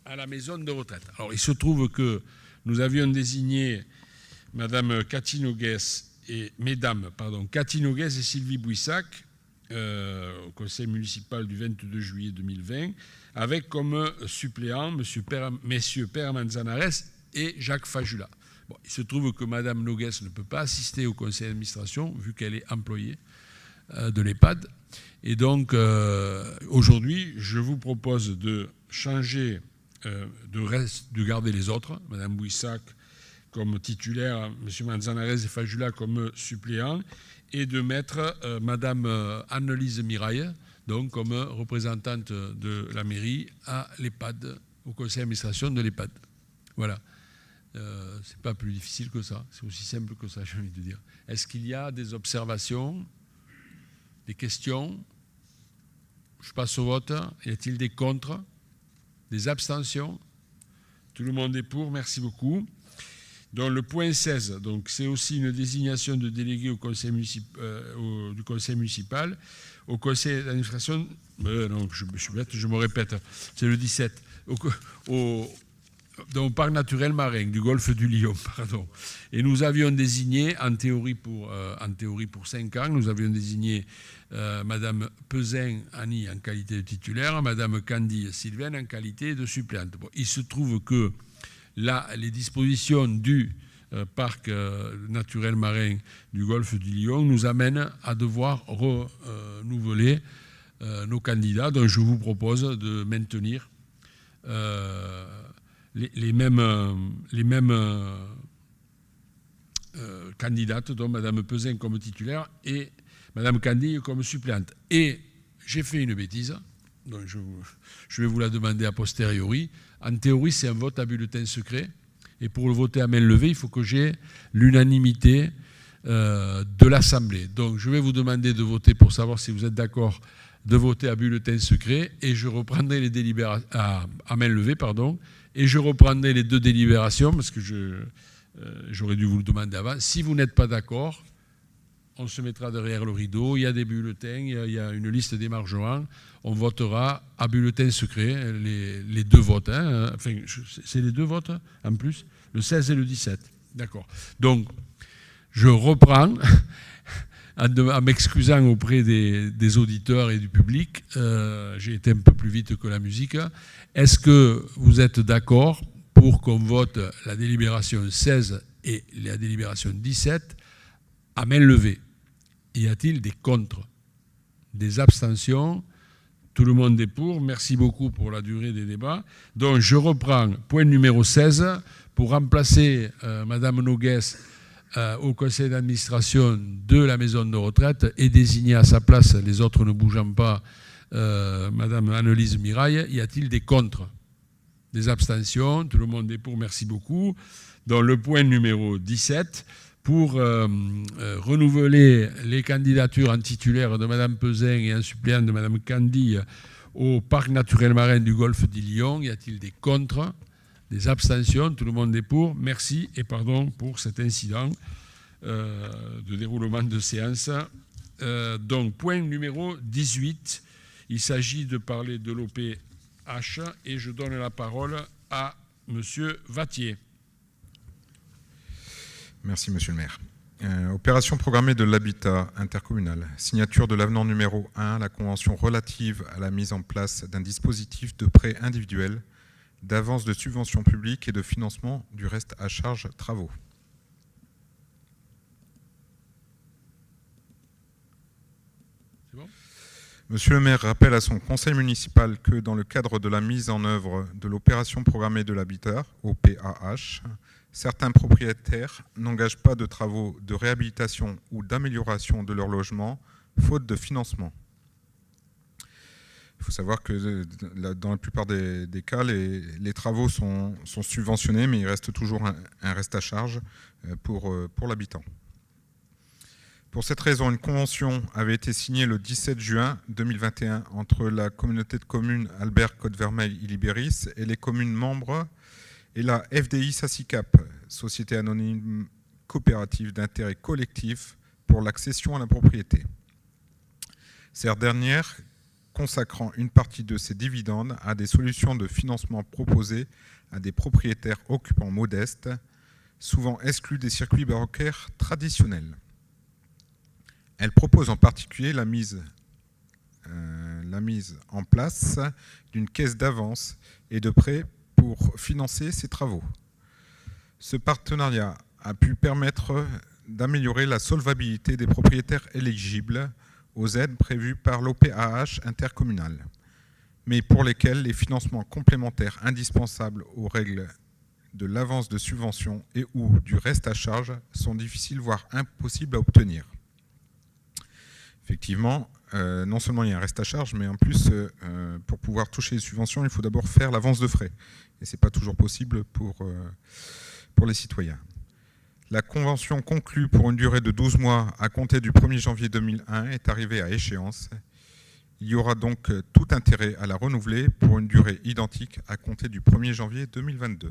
À la maison de retraite. Alors, il se trouve que nous avions désigné Madame Cathy Noguès et Mesdames, Cathy Noguès et Sylvie Bouissac au conseil municipal du 22 juillet 2020, avec comme suppléants messieurs Père Manzanares et Jacques Fajula. Bon, il se trouve que Madame Noguès ne peut pas assister au conseil d'administration vu qu'elle est employée de l'EHPAD. Et donc, aujourd'hui, je vous propose de changer, de garder les autres, Mme Bouissac comme titulaire, M. Manzanares et Fajula comme suppléants, et de mettre Mme Annelise Miraille, donc comme représentante de la mairie à l'EHPAD, au conseil d'administration de l'EHPAD. Voilà. C'est pas plus difficile que ça, c'est aussi simple que ça, j'ai envie de dire. Est-ce qu'il y a des observations, des questions? Je passe au vote. Y a-t-il des contre? Des abstentions? Tout le monde est pour, merci beaucoup. Donc le point 16, donc, c'est aussi une désignation de délégué au conseil du conseil municipal. Au conseil d'administration, non, je suis bête, je me répète, c'est le 17. Dans le parc naturel marin du golfe du Lion, pardon. Et nous avions désigné, en théorie pour 5 ans, nous avions désigné Madame Pesin Annie en qualité de titulaire, Madame Candy Sylvaine en qualité de suppléante. Bon, il se trouve que là, les dispositions du parc naturel marin du golfe du Lion nous amènent à devoir renouveler nos candidats. Donc je vous propose de maintenir les mêmes candidates, dont Mme Pesin comme titulaire et Mme Candille comme suppléante. Et j'ai fait une bêtise, donc je vais vous la demander a posteriori. En théorie, c'est un vote à bulletin secret, et pour le voter à main levée, il faut que j'ai l'unanimité de l'Assemblée. Donc je vais vous demander de voter pour savoir si vous êtes d'accord de voter à bulletin secret, et je reprendrai les délibérations à main levée, pardon, et je reprendrai les 2 délibérations, parce que j'aurais dû vous le demander avant. Si vous n'êtes pas d'accord, on se mettra derrière le rideau, il y a des bulletins, il y a une liste d'émargement, on votera à bulletin secret les 2 votes. Hein. Enfin, c'est les 2 votes en plus, le 16 et le 17. D'accord. Donc, je reprends, en m'excusant auprès des auditeurs et du public, j'ai été un peu plus vite que la musique. Est-ce que vous êtes d'accord pour qu'on vote la délibération 16 et la délibération 17 à main levée? Y a-t-il des contre, des abstentions? Tout le monde est pour. Merci beaucoup pour la durée des débats. Donc, je reprends point numéro 16 pour remplacer Madame Nogues au conseil d'administration de la maison de retraite et désigner à sa place, les autres ne bougeant pas, Madame Annelise Mirail. Y a-t-il des contre? Des abstentions? Tout le monde est pour. Merci beaucoup. Dans le point numéro 17, pour renouveler les candidatures en titulaire de Mme Pesin et en suppléant de Mme Candille au parc naturel marin du golfe d'Ilion. Y a-t-il des contre? Des abstentions? Tout le monde est pour. Merci et pardon pour cet incident de déroulement de séance. Donc, point numéro 18, il s'agit de parler de l'OPH et je donne la parole à M. Vattier. Merci, Monsieur le maire. Opération programmée de l'habitat intercommunal. Signature de l'avenant numéro 1 à la convention relative à la mise en place d'un dispositif de prêt individuel, d'avance de subvention publique et de financement du reste à charge travaux. C'est bon ? Monsieur le maire rappelle à son conseil municipal que dans le cadre de la mise en œuvre de l'opération programmée de l'habitat, OPAH, certains propriétaires n'engagent pas de travaux de réhabilitation ou d'amélioration de leur logement, faute de financement. Il faut savoir que dans la plupart des cas, les travaux sont subventionnés, mais il reste toujours un reste à charge pour l'habitant. Pour cette raison, une convention avait été signée le 17 juin 2021 entre la communauté de communes Albert Côte-Vermeille-Ilibéris et les communes membres et la FDI SACICAP, Société anonyme coopérative d'intérêt collectif pour l'accession à la propriété. Cette dernière consacrant une partie de ses dividendes à des solutions de financement proposées à des propriétaires occupants modestes, souvent exclus des circuits bancaires traditionnels. Elle propose en particulier la mise en place d'une caisse d'avance et de prêt pour financer ces travaux. Ce partenariat a pu permettre d'améliorer la solvabilité des propriétaires éligibles aux aides prévues par l'OPAH intercommunal, mais pour lesquels les financements complémentaires indispensables aux règles de l'avance de subvention et ou du reste à charge sont difficiles, voire impossibles à obtenir. Effectivement, non seulement il y a un reste à charge, mais en plus, pour pouvoir toucher les subventions, il faut d'abord faire l'avance de frais. Et ce n'est pas toujours possible pour les citoyens. La convention conclue pour une durée de 12 mois à compter du 1er janvier 2001 est arrivée à échéance. Il y aura donc tout intérêt à la renouveler pour une durée identique à compter du 1er janvier 2022.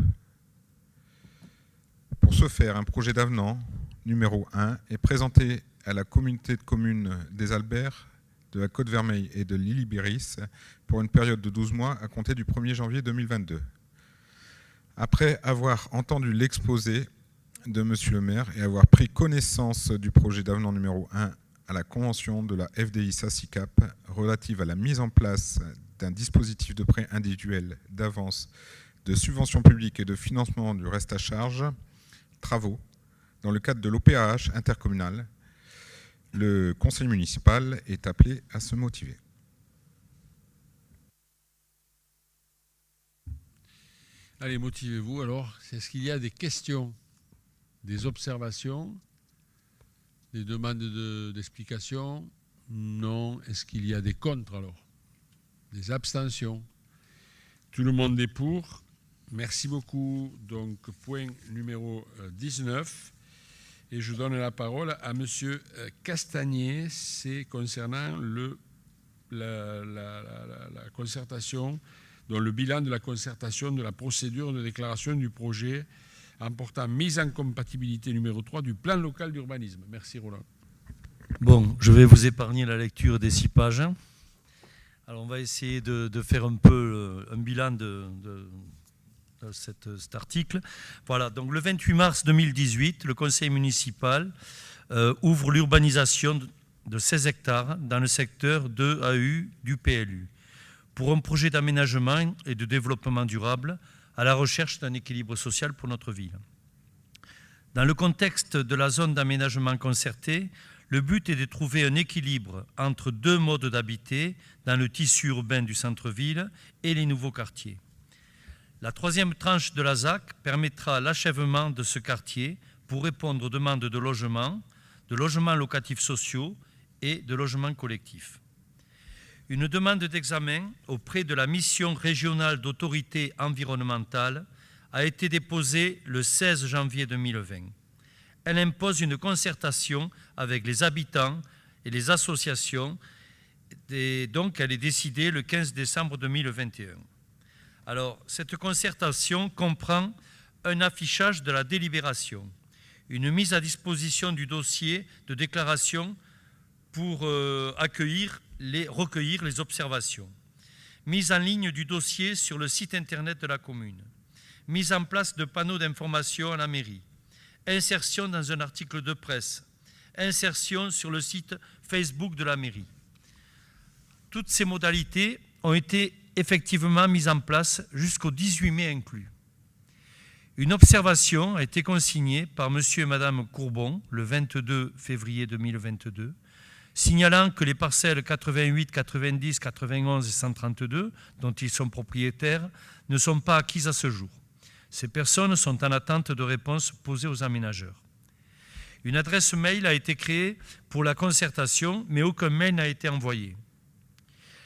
Pour ce faire, un projet d'avenant numéro 1 est présenté à la communauté de communes des Alberts, de la Côte-Vermeille et de l'Ilibéris pour une période de 12 mois à compter du 1er janvier 2022. Après avoir entendu l'exposé de Monsieur le maire et avoir pris connaissance du projet d'avenant numéro 1 à la convention de la FDI SACICAP relative à la mise en place d'un dispositif de prêt individuel d'avance de subvention publique et de financement du reste à charge, travaux, dans le cadre de l'OPAH intercommunal, le conseil municipal est appelé à se motiver. Allez, motivez-vous alors. Est-ce qu'il y a des questions, des observations, des demandes d'explications? Non. Est-ce qu'il y a des contre alors? Des abstentions? Tout le monde est pour. Merci beaucoup. Donc, point numéro 19. Et je donne la parole à M. Castagnier. C'est concernant la concertation, dans le bilan de la concertation de la procédure de déclaration du projet emportant mise en compatibilité numéro 3 du plan local d'urbanisme. Merci Roland. Bon, je vais vous épargner la lecture des 6 pages. Alors on va essayer de faire un peu un bilan de cet article. Voilà, donc le 28 mars 2018, le conseil municipal ouvre l'urbanisation de 16 hectares dans le secteur 2AU du PLU pour un projet d'aménagement et de développement durable à la recherche d'un équilibre social pour notre ville. Dans le contexte de la zone d'aménagement concerté, Le but est de trouver un équilibre entre deux modes d'habiter dans le tissu urbain du centre-ville et les nouveaux quartiers. La troisième tranche de la ZAC permettra l'achèvement de ce quartier pour répondre aux demandes de logements locatifs sociaux et de logements collectifs. Une demande d'examen auprès de la mission régionale d'autorité environnementale a été déposée le 16 janvier 2020. Elle impose une concertation avec les habitants et les associations, et donc elle est décidée le 15 décembre 2021. Alors, cette concertation comprend un affichage de la délibération, une mise à disposition du dossier de déclaration pour recueillir les observations, mise en ligne du dossier sur le site internet de la commune, mise en place de panneaux d'information à la mairie, insertion dans un article de presse, insertion sur le site Facebook de la mairie. Toutes ces modalités ont été effectivement mises en place jusqu'au 18 mai inclus. Une observation a été consignée par M. et Mme Courbon le 22 février 2022, signalant que les parcelles 88, 90, 91 et 132, dont ils sont propriétaires, ne sont pas acquises à ce jour. Ces personnes sont en attente de réponses posées aux aménageurs. Une adresse mail a été créée pour la concertation, mais aucun mail n'a été envoyé.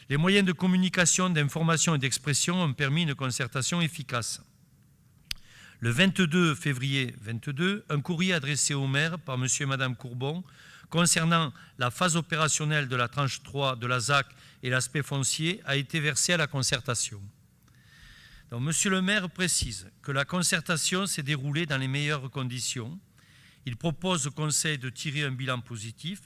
Les moyens de communication, d'information et d'expression ont permis une concertation efficace. Le 22 février 2022, un courrier adressé au maire par M. et Mme Courbon concernant la phase opérationnelle de la tranche 3 de la ZAC et l'aspect foncier a été versé à la concertation. Donc, M. le maire précise que la concertation s'est déroulée dans les meilleures conditions. Il propose au Conseil de tirer un bilan positif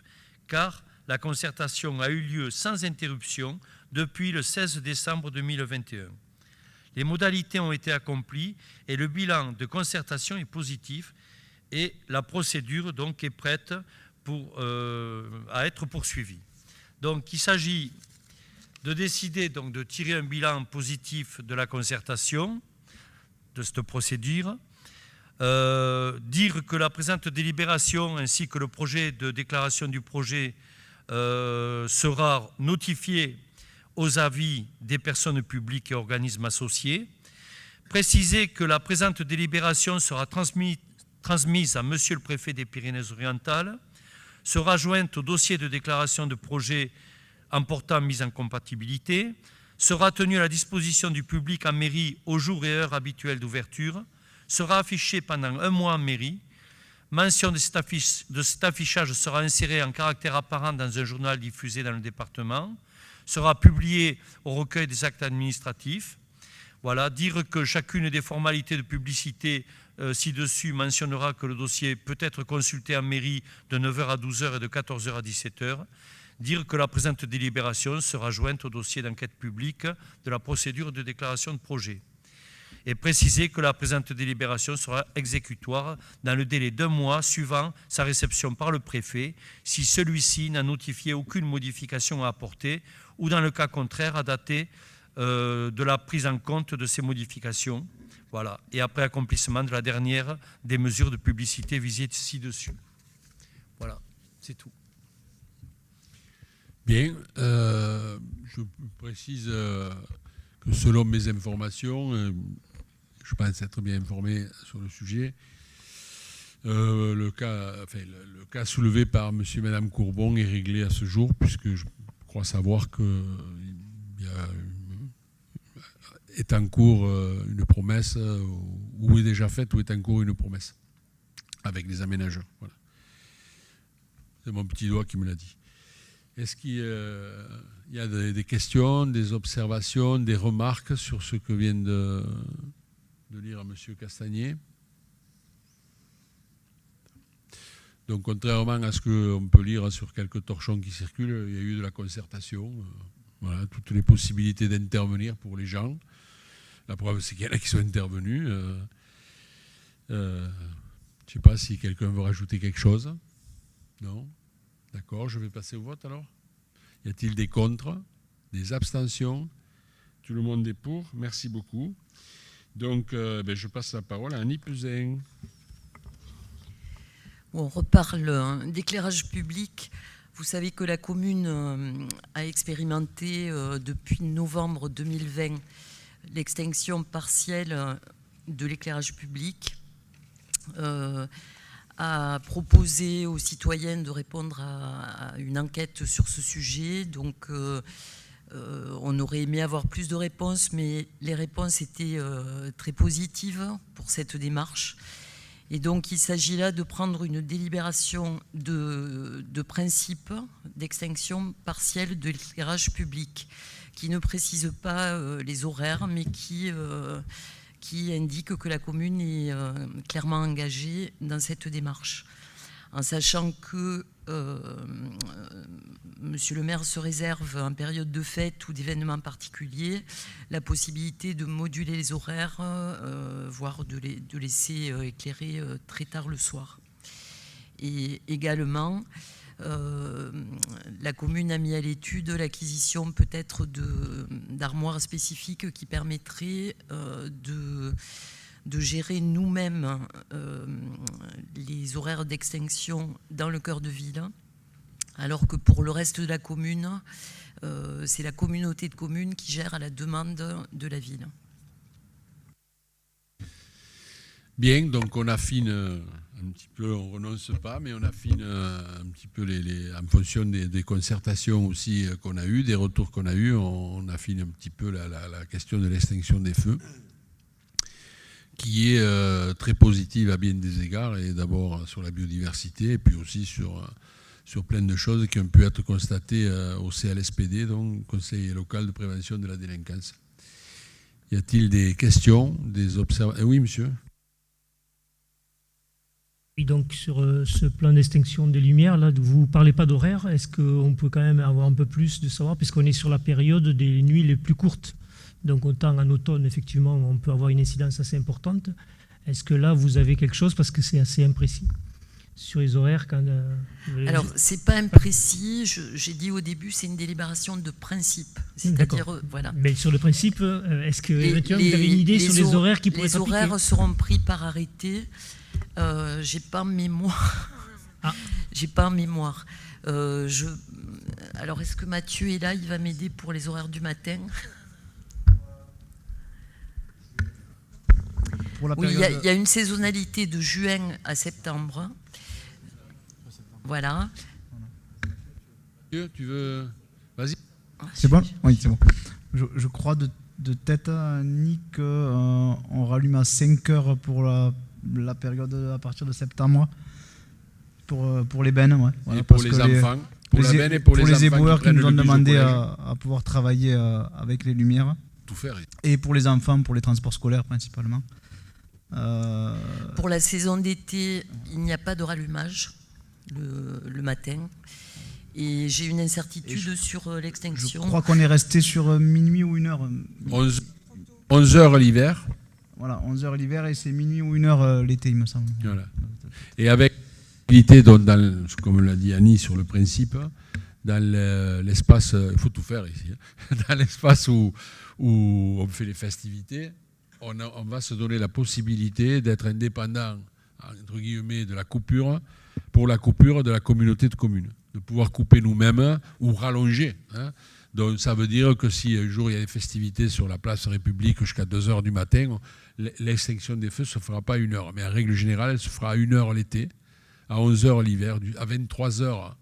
car la concertation a eu lieu sans interruption depuis le 16 décembre 2021. Les modalités ont été accomplies et le bilan de concertation est positif et la procédure donc est prête à être poursuivie. Donc il s'agit de décider donc de tirer un bilan positif de la concertation, de cette procédure, dire que la présente délibération ainsi que le projet de déclaration du projet sera notifié aux avis des personnes publiques et organismes associés, préciser que la présente délibération sera transmise à Monsieur le Préfet des Pyrénées-Orientales, sera jointe au dossier de déclaration de projet emportant mise en compatibilité, sera tenue à la disposition du public en mairie aux jours et heures habituels d'ouverture, sera affichée pendant un mois en mairie, mention de cet affichage sera insérée en caractère apparent dans un journal diffusé dans le département, sera publié au recueil des actes administratifs. Voilà, dire que chacune des formalités de publicité ci-dessus mentionnera que le dossier peut être consulté en mairie de 9h à 12h et de 14h à 17h. Dire que la présente délibération sera jointe au dossier d'enquête publique de la procédure de déclaration de projet. Et préciser que la présente délibération sera exécutoire dans le délai d'1 mois suivant sa réception par le préfet, si celui-ci n'a notifié aucune modification à apporter ou dans le cas contraire à dater de la prise en compte de ces modifications. Voilà. Et après accomplissement de la dernière des mesures de publicité visées ci-dessus. Voilà, c'est tout. Bien, je précise que selon mes informations, je pense être bien informé sur le sujet, le cas soulevé par M. et Mme Courbon est réglé à ce jour, puisque je crois savoir qu'il est en cours une promesse, ou est déjà faite, ou est en cours une promesse, avec les aménageurs. Voilà. C'est mon petit doigt qui me l'a dit. Est-ce qu'il y a des questions, des observations, des remarques sur ce que vient de lire M. Castagnier? Donc, contrairement à ce qu'on peut lire sur quelques torchons qui circulent, il y a eu de la concertation, voilà, toutes les possibilités d'intervenir pour les gens. La preuve, c'est qu'il y en a qui sont intervenus. Je ne sais pas si quelqu'un veut rajouter quelque chose. Non? D'accord, je vais passer au vote alors. Y a-t-il des contre, des abstentions? Tout le monde est pour. Merci beaucoup. Donc, je passe la parole à Annie Puzin. On reparle d'éclairage public. Vous savez que la commune a expérimenté depuis novembre 2020 l'extinction partielle de l'éclairage public, a proposé aux citoyens de répondre à une enquête sur ce sujet. Donc, on aurait aimé avoir plus de réponses, mais les réponses étaient très positives pour cette démarche. Et donc, il s'agit là de prendre une délibération de principe d'extinction partielle de l'éclairage public, qui ne précise pas les horaires, mais qui indique que la commune est clairement engagée dans cette démarche. En sachant que Monsieur le maire se réserve en période de fête ou d'événements particuliers la possibilité de moduler les horaires, voire de laisser éclairer très tard le soir. Et également, la commune a mis à l'étude l'acquisition peut-être d'armoires spécifiques qui permettraient de gérer nous-mêmes les horaires d'extinction dans le cœur de ville, alors que pour le reste de la commune, c'est la communauté de communes qui gère à la demande de la ville. Bien, donc on affine un petit peu, on ne renonce pas, mais on affine un petit peu en fonction des concertations aussi qu'on a eues, des retours qu'on a eus, on affine un petit peu la question de l'extinction des feux, qui est très positive à bien des égards, et d'abord sur la biodiversité, et puis aussi sur plein de choses qui ont pu être constatées au CLSPD, donc Conseil local de prévention de la délinquance. Y a-t-il des questions, des observations? Oui, monsieur. Et donc sur ce plan d'extinction des lumières, là, vous ne parlez pas d'horaire. Est-ce qu'on peut quand même avoir un peu plus de savoir, puisqu'on est sur la période des nuits les plus courtes? Donc autant en automne, effectivement, on peut avoir une incidence assez importante. Est-ce que là, vous avez quelque chose, parce que c'est assez imprécis sur les horaires quand, Alors, c'est pas imprécis. J'ai dit au début, c'est une délibération de principe. C'est-à-dire, voilà. Mais sur le principe, est-ce que vous avez une idée sur les horaires qui pourraient être appliqués? Les horaires seront pris par arrêté. J'ai pas en mémoire. Ah. J'ai pas en mémoire. Alors, est-ce que Mathieu est là? Il va m'aider pour les horaires du matin. Oui, il y a une saisonnalité de juin à septembre. Voilà. Tu veux... Vas-y. C'est bon? Oui, c'est bon. Je crois de tête, Nick, on rallume à 5 heures pour la période à partir de septembre, pour les bennes. Ouais. Voilà, et pour les enfants. Pour la benne et pour les éboueurs qui nous ont demandé à pouvoir travailler avec les lumières. Tout faire. Et pour les enfants, pour les transports scolaires principalement. Pour la saison d'été, il n'y a pas de rallumage le matin. Et j'ai une incertitude sur l'extinction. Je crois qu'on est resté sur minuit ou 1h. 11 heures l'hiver. Voilà, 11 heures l'hiver et c'est minuit ou 1h l'été, il me semble. Voilà. Et avec l'idée, comme l'a dit Annie sur le principe, dans l'espace, il faut tout faire ici, dans l'espace où on fait les festivités, on va se donner la possibilité d'être indépendant, entre guillemets, de la coupure, pour la coupure de la communauté de communes. De pouvoir couper nous-mêmes ou rallonger. Hein. Donc ça veut dire que si un jour il y a des festivités sur la place République jusqu'à 2 heures du matin, l'extinction des feux ne se fera pas à 1 heure. Mais en règle générale, elle se fera à 1 heure l'été, à 11 heures l'hiver, à 23 heures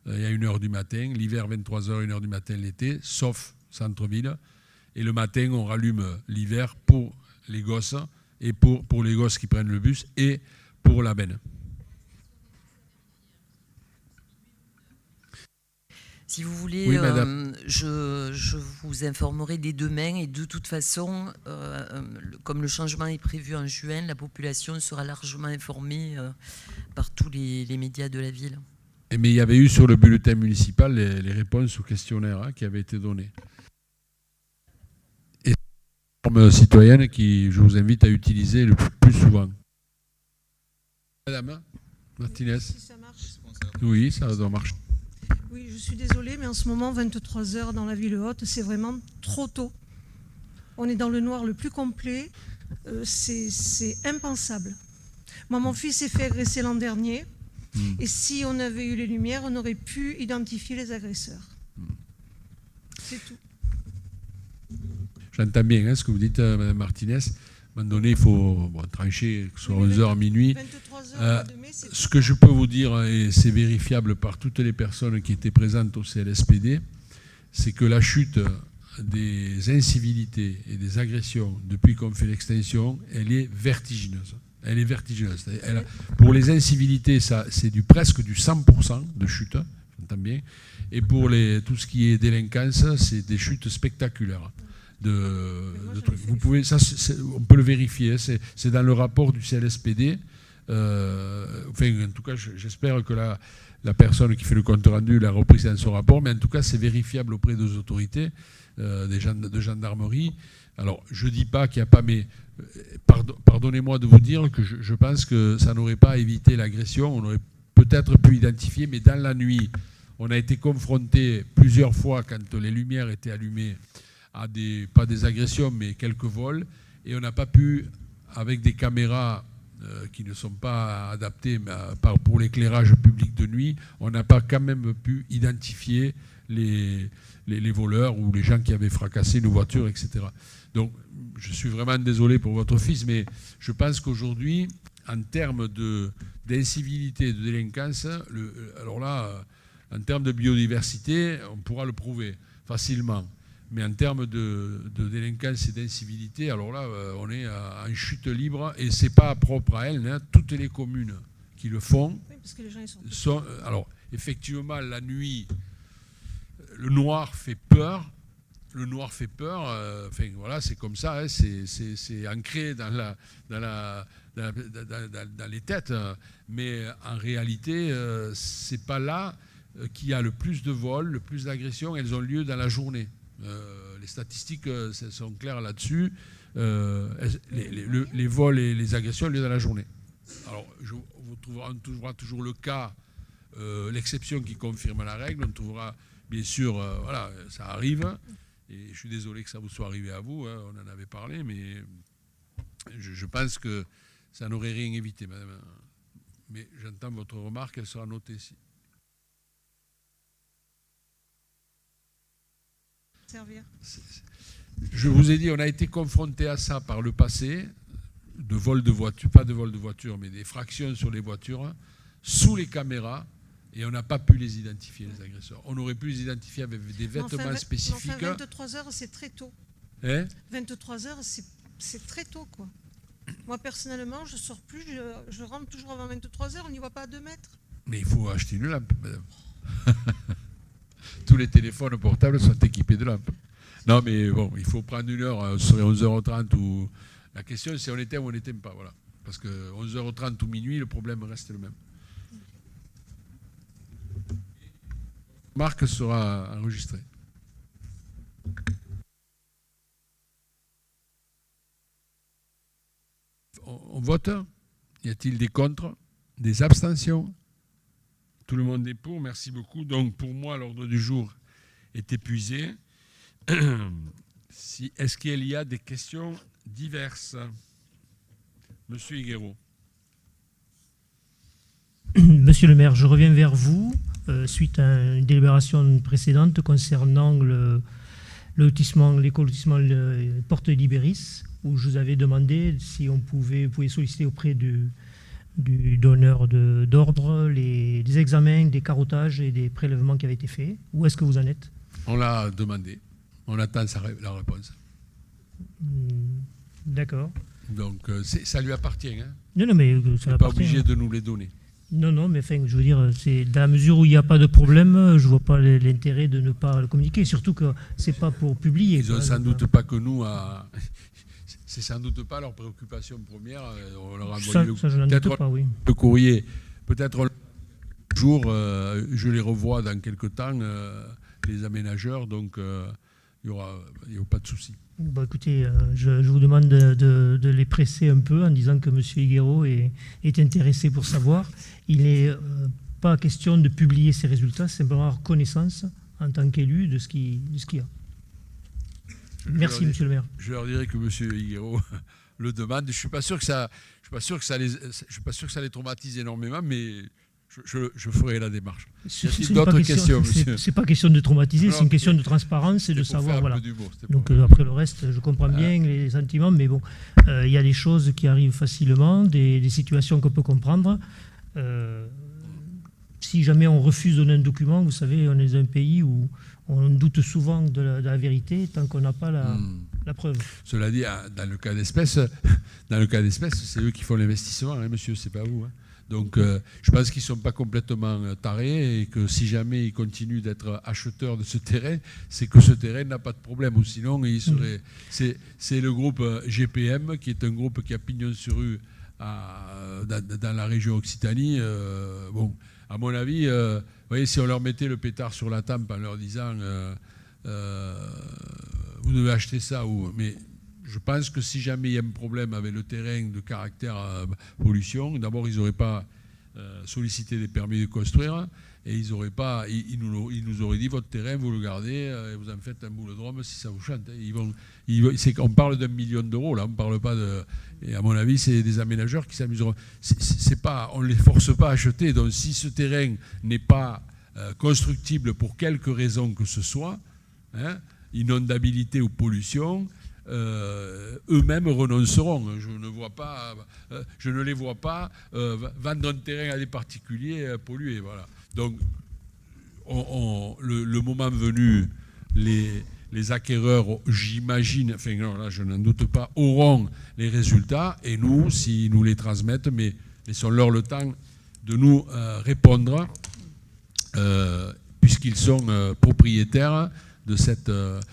il y a 1 heure du matin, l'hiver 23 heures, 1 heure du matin l'été, sauf centre-ville. Et le matin, on rallume l'hiver pour les gosses, et pour les gosses qui prennent le bus, et pour la benne. Si vous voulez, oui, je vous informerai dès demain, et de toute façon, comme le changement est prévu en juin, la population sera largement informée par tous les médias de la ville. Mais il y avait eu sur le bulletin municipal les réponses aux questionnaires qui avaient été données. Et c'est une forme citoyenne qui, je vous invite à utiliser le plus souvent. Madame Martinez. Si ça marche. Oui, ça doit marcher. Oui, je suis désolée, mais en ce moment, 23 heures dans la ville haute, c'est vraiment trop tôt. On est dans le noir le plus complet. C'est impensable. Moi, mon fils s'est fait agresser l'an dernier. Et si on avait eu les lumières, on aurait pu identifier les agresseurs. C'est tout. J'entends bien ce que vous dites, Mme Martinez. À un moment donné, il faut trancher, que ce soit 11h, minuit. 23 heures de mai, ce que je peux vous dire, et c'est vérifiable par toutes les personnes qui étaient présentes au CLSPD, c'est que la chute des incivilités et des agressions depuis qu'on fait l'extension, elle est vertigineuse. Elle est vertigineuse. Pour les incivilités, c'est presque du 100% de chute, j'entends bien. Et pour tout ce qui est délinquance, c'est des chutes spectaculaires. Vous pouvez, on peut le vérifier, c'est dans le rapport du CLSPD. En tout cas, j'espère que la personne qui fait le compte rendu l'a repris dans son rapport, mais en tout cas, c'est vérifiable auprès des autorités de gendarmerie. Alors, je ne dis pas qu'il n'y a pas, mais pardonnez-moi de vous dire que je pense que ça n'aurait pas évité l'agression, on aurait peut-être pu identifier, mais dans la nuit, on a été confronté plusieurs fois, quand les lumières étaient allumées, à pas des agressions, mais quelques vols, et on n'a pas pu, avec des caméras qui ne sont pas adaptées pour l'éclairage public de nuit, on n'a pas quand même pu identifier les voleurs ou les gens qui avaient fracassé nos voitures, etc. Donc, je suis vraiment désolé pour votre fils, mais je pense qu'aujourd'hui, en termes d'incivilité et de délinquance, alors là, en termes de biodiversité, on pourra le prouver facilement. Mais en termes de délinquance et d'incivilité, alors là, on est en chute libre, et ce n'est pas propre à elle. Toutes les communes qui le font parce que les gens, ils sont... Alors, effectivement, la nuit, le noir fait peur. Le noir fait peur. Enfin, voilà, c'est comme ça. C'est ancré dans les têtes. Mais en réalité, ce n'est pas là qu'il y a le plus de vols, le plus d'agressions. Elles ont lieu dans la journée. Les statistiques sont claires là-dessus. Les vols et les agressions ont lieu dans la journée. Alors, on trouvera toujours le cas, l'exception qui confirme la règle. On trouvera, bien sûr, voilà, ça arrive. Et je suis désolé que ça vous soit arrivé à vous. On en avait parlé, mais je pense que ça n'aurait rien évité, madame. Mais j'entends votre remarque, elle sera notée ici. Je vous ai dit, on a été confronté à ça par le passé, de vol de voiture, pas de vol de voiture, mais des fractions sur les voitures, sous les caméras, et on n'a pas pu les identifier, les agresseurs. On aurait pu les identifier avec des vêtements spécifiques. Enfin, 23 heures, c'est très tôt. 23 heures, c'est très tôt, quoi. Moi, personnellement, je ne sors plus, je rentre toujours avant 23 heures, on n'y voit pas à 2 mètres. Mais il faut acheter une lampe, madame. Tous les téléphones portables sont équipés de lampes. Non, mais bon, il faut prendre une heure, ce serait 11h30 ou... La question, c'est on éteint ou on n'éteint pas, voilà. Parce que 11h30 ou minuit, le problème reste le même. Marque sera enregistrée. On vote. Y a-t-il des contre? Des abstentions? Tout le monde est pour, merci beaucoup. Donc pour moi, l'ordre du jour est épuisé. Est-ce qu'il y a des questions diverses? Monsieur Higuero. Monsieur le maire, je reviens vers vous suite à une délibération précédente concernant l'écolotissement Porte d'Ibéris, où je vous avais demandé si vous pouvez solliciter auprès du donneur d'ordre des examens, des carottages et des prélèvements qui avaient été faits. Où est-ce que vous en êtes? On l'a demandé. On attend la réponse. D'accord. Donc, ça lui appartient. Hein. Non, mais ça n'est pas obligé de nous les donner. Non, mais enfin, je veux dire, c'est dans la mesure où il n'y a pas de problème, je ne vois pas l'intérêt de ne pas le communiquer. Surtout que ce n'est pas pour publier. Ils n'ont sans doute pas que nous à... C'est sans doute pas leur préoccupation première. On leur a envoyé le courrier. Peut-être un jour, je les revois dans quelques temps, les aménageurs, donc il n'y aura pas de souci. Bon, écoutez, je vous demande de les presser un peu en disant que M. Higuero est intéressé pour savoir. Il n'est pas question de publier ses résultats, c'est simplement avoir connaissance en tant qu'élu de ce qu'il y a. Merci, monsieur le maire. Je leur dirai que M. Higuero le demande. Je ne suis pas sûr que ça les traumatise énormément, mais je ferai la démarche. Y a-t-il C'est d'autres questions, monsieur? C'est pas question de traumatiser, c'est une question de transparence et de savoir. Voilà. Donc après le reste, je comprends bien les sentiments, mais bon, il y a des choses qui arrivent facilement, des situations qu'on peut comprendre. Si jamais on refuse de donner un document, vous savez, on est dans un pays où on doute souvent de la vérité tant qu'on n'a pas la preuve. Cela dit, dans le cas d'espèce, c'est eux qui font l'investissement, hein, monsieur, c'est pas vous. Hein. Donc, je pense qu'ils ne sont pas complètement tarés et que si jamais ils continuent d'être acheteurs de ce terrain, c'est que ce terrain n'a pas de problème. Ou sinon, ils seraient. C'est le groupe GPM, qui est un groupe qui a pignon sur rue dans la région Occitanie. Bon, à mon avis, vous voyez, si on leur mettait le pétard sur la tempe en leur disant vous devez acheter ça, mais je pense que si jamais il y a un problème avec le terrain de caractère pollution, d'abord ils n'auraient pas sollicité des permis de construire et ils nous auraient dit votre terrain vous le gardez et vous en faites un boulodrome si ça vous chante. On parle d'1 million d'euros là, on ne parle pas de. Et à mon avis, c'est des aménageurs qui s'amuseront. On ne les force pas à acheter. Donc si ce terrain n'est pas constructible pour quelque raison que ce soit, hein, inondabilité ou pollution, eux-mêmes renonceront. Je ne les vois pas vendre un terrain à des particuliers pollués. Voilà. Donc, le moment venu, les acquéreurs, j'imagine, enfin non, là je n'en doute pas, auront les résultats et nous, s'ils nous les transmettent, mais laissons-leur le temps de nous répondre, puisqu'ils sont propriétaires de cette.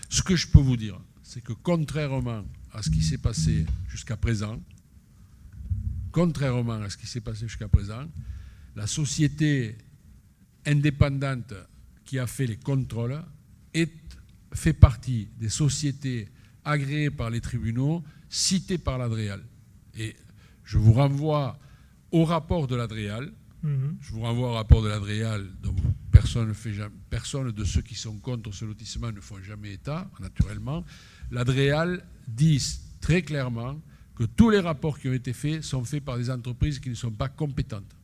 Ce que je peux vous dire, c'est que contrairement à ce qui s'est passé jusqu'à présent, la société indépendante qui a fait les contrôles fait partie des sociétés agréées par les tribunaux, citées par l'Adréal. Et je vous renvoie au rapport de l'Adréal. Donc personne de ceux qui sont contre ce lotissement ne font jamais état, naturellement. L'Adréal dit très clairement que tous les rapports qui ont été faits sont faits par des entreprises qui ne sont pas compétentes.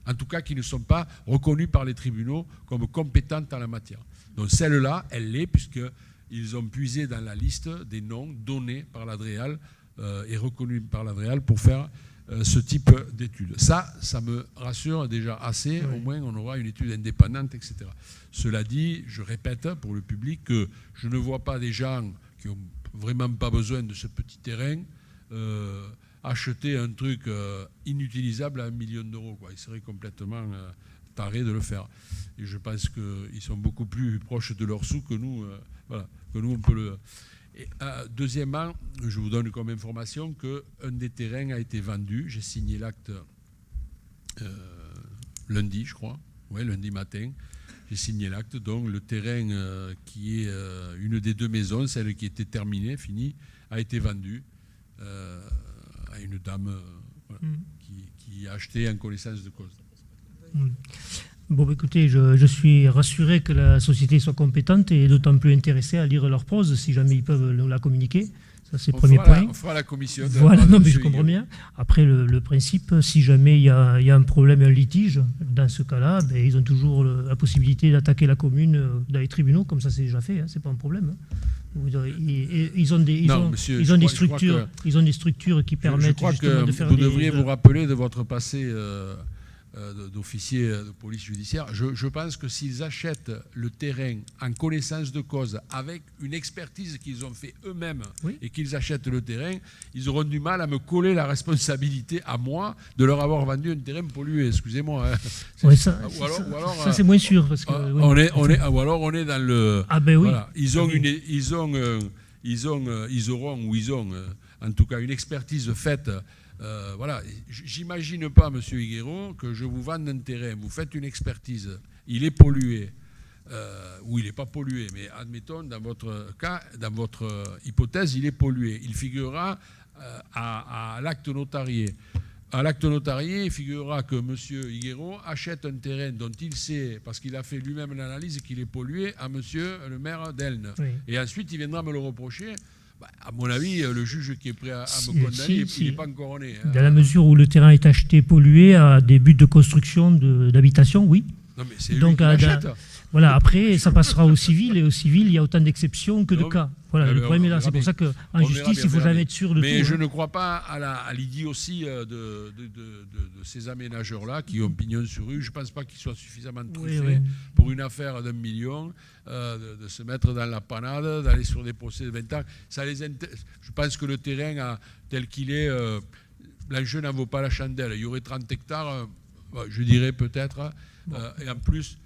En tout cas, qui ne sont pas reconnues par les tribunaux comme compétentes en la matière. Donc celle-là, elle l'est, puisqu'ils ont puisé dans la liste des noms donnés par l'Adréal et reconnus par l'Adréal pour faire ce type d'études. Ça me rassure déjà assez, oui. Au moins on aura une étude indépendante, etc. Cela dit, je répète pour le public que je ne vois pas des gens qui n'ont vraiment pas besoin de ce petit terrain acheter un truc inutilisable à 1 million d'euros. Quoi. Ils seraient complètement tarés de le faire. Et je pense qu'ils sont beaucoup plus proches de leurs sous que nous. Que nous on peut le... Et, deuxièmement, je vous donne comme information qu'un des terrains a été vendu. J'ai signé l'acte lundi, je crois. Oui, lundi matin. J'ai signé l'acte. Donc le terrain qui est une des 2 maisons, celle qui était terminée, finie, a été vendue à une dame qui a acheté en connaissance de cause. Bon, écoutez, je suis rassuré que la société soit compétente et d'autant plus intéressée à lire leur prose si jamais ils peuvent la communiquer. Ça, c'est le premier point. On fera la commission. Voilà, non, mais je comprends bien. Après, le principe, si jamais il y a un problème, un litige, dans ce cas-là, ben, ils ont toujours la possibilité d'attaquer la commune dans les tribunaux, comme ça c'est déjà fait, hein, c'est pas un problème. Ils ont des structures qui permettent justement de faire vous devriez vous rappeler de votre passé d'officier de police judiciaire. Je pense que s'ils achètent le terrain en connaissance de cause avec une expertise qu'ils ont fait eux-mêmes, oui, et qu'ils achètent le terrain, ils auront du mal à me coller la responsabilité à moi de leur avoir vendu un terrain pollué. Excusez-moi. Hein. Oui, ça c'est moins sûr. Parce que, oui. Ou alors on est dans le... Ah ben oui. Voilà, ils auront en tout cas une expertise faite. Voilà, j'imagine pas, monsieur Higuero, que je vous vende un terrain, vous faites une expertise, il est pollué, ou il n'est pas pollué, mais admettons, dans votre cas, dans votre hypothèse, il est pollué. Il figurera à l'acte notarié. À l'acte notarié, il figurera que monsieur Higuero achète un terrain dont il sait, parce qu'il a fait lui-même l'analyse, qu'il est pollué, à monsieur le maire d'Elne. Oui. Et ensuite, il viendra me le reprocher. À mon avis, le juge qui est prêt à me condamner, il n'est pas encore né. Dans la mesure où le terrain est acheté pollué à des buts de construction d'habitation, oui. Non, mais c'est lui qui l'achète. Voilà, après, ça passera au civil, et au civil, il y a autant d'exceptions que de cas. Voilà, le problème est là. C'est pour ça qu'en justice, il ne faut jamais être sûr de tout. Mais je ne crois pas à l'idée aussi de ces aménageurs-là qui ont pignon sur rue. Je ne pense pas qu'ils soient suffisamment truffés pour une affaire d'1 million, de se mettre dans la panade, d'aller sur des procès de 20 ans. Je pense que le terrain, tel qu'il est, l'enjeu n'en vaut pas la chandelle. Il y aurait 30 hectares, je dirais peut-être, et en plus,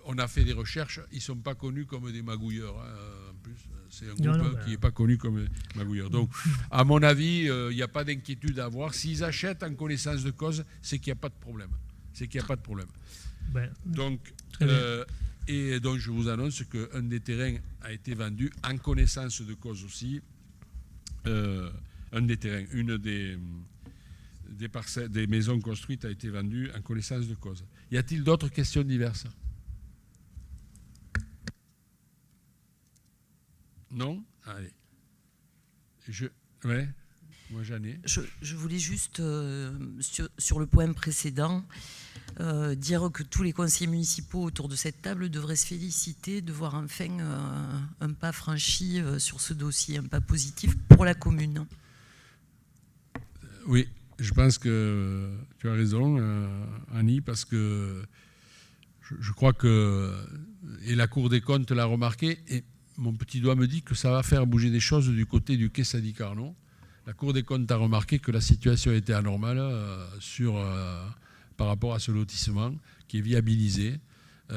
on a fait des recherches, ils ne sont pas connus comme des magouilleurs. En plus, c'est un groupe qui n'est pas connu comme magouilleurs. Donc, à mon avis, il n'y a pas d'inquiétude à avoir. S'ils achètent en connaissance de cause, c'est qu'il n'y a pas de problème. Donc, donc, je vous annonce qu'un des terrains a été vendu en connaissance de cause aussi. Un des terrains, une des parcelles, des maisons construites a été vendue en connaissance de cause. Y a-t-il d'autres questions diverses ? Non ? Allez. Moi j'en ai. Je voulais juste, sur le point précédent, dire que tous les conseillers municipaux autour de cette table devraient se féliciter de voir enfin un pas franchi sur ce dossier, un pas positif pour la commune. Oui, je pense que tu as raison, Annie, parce que je crois que, et la Cour des comptes l'a remarqué, et mon petit doigt me dit que ça va faire bouger des choses du côté du quai Sadi-Carnot. La Cour des comptes a remarqué que la situation était anormale par rapport à ce lotissement qui est viabilisé, où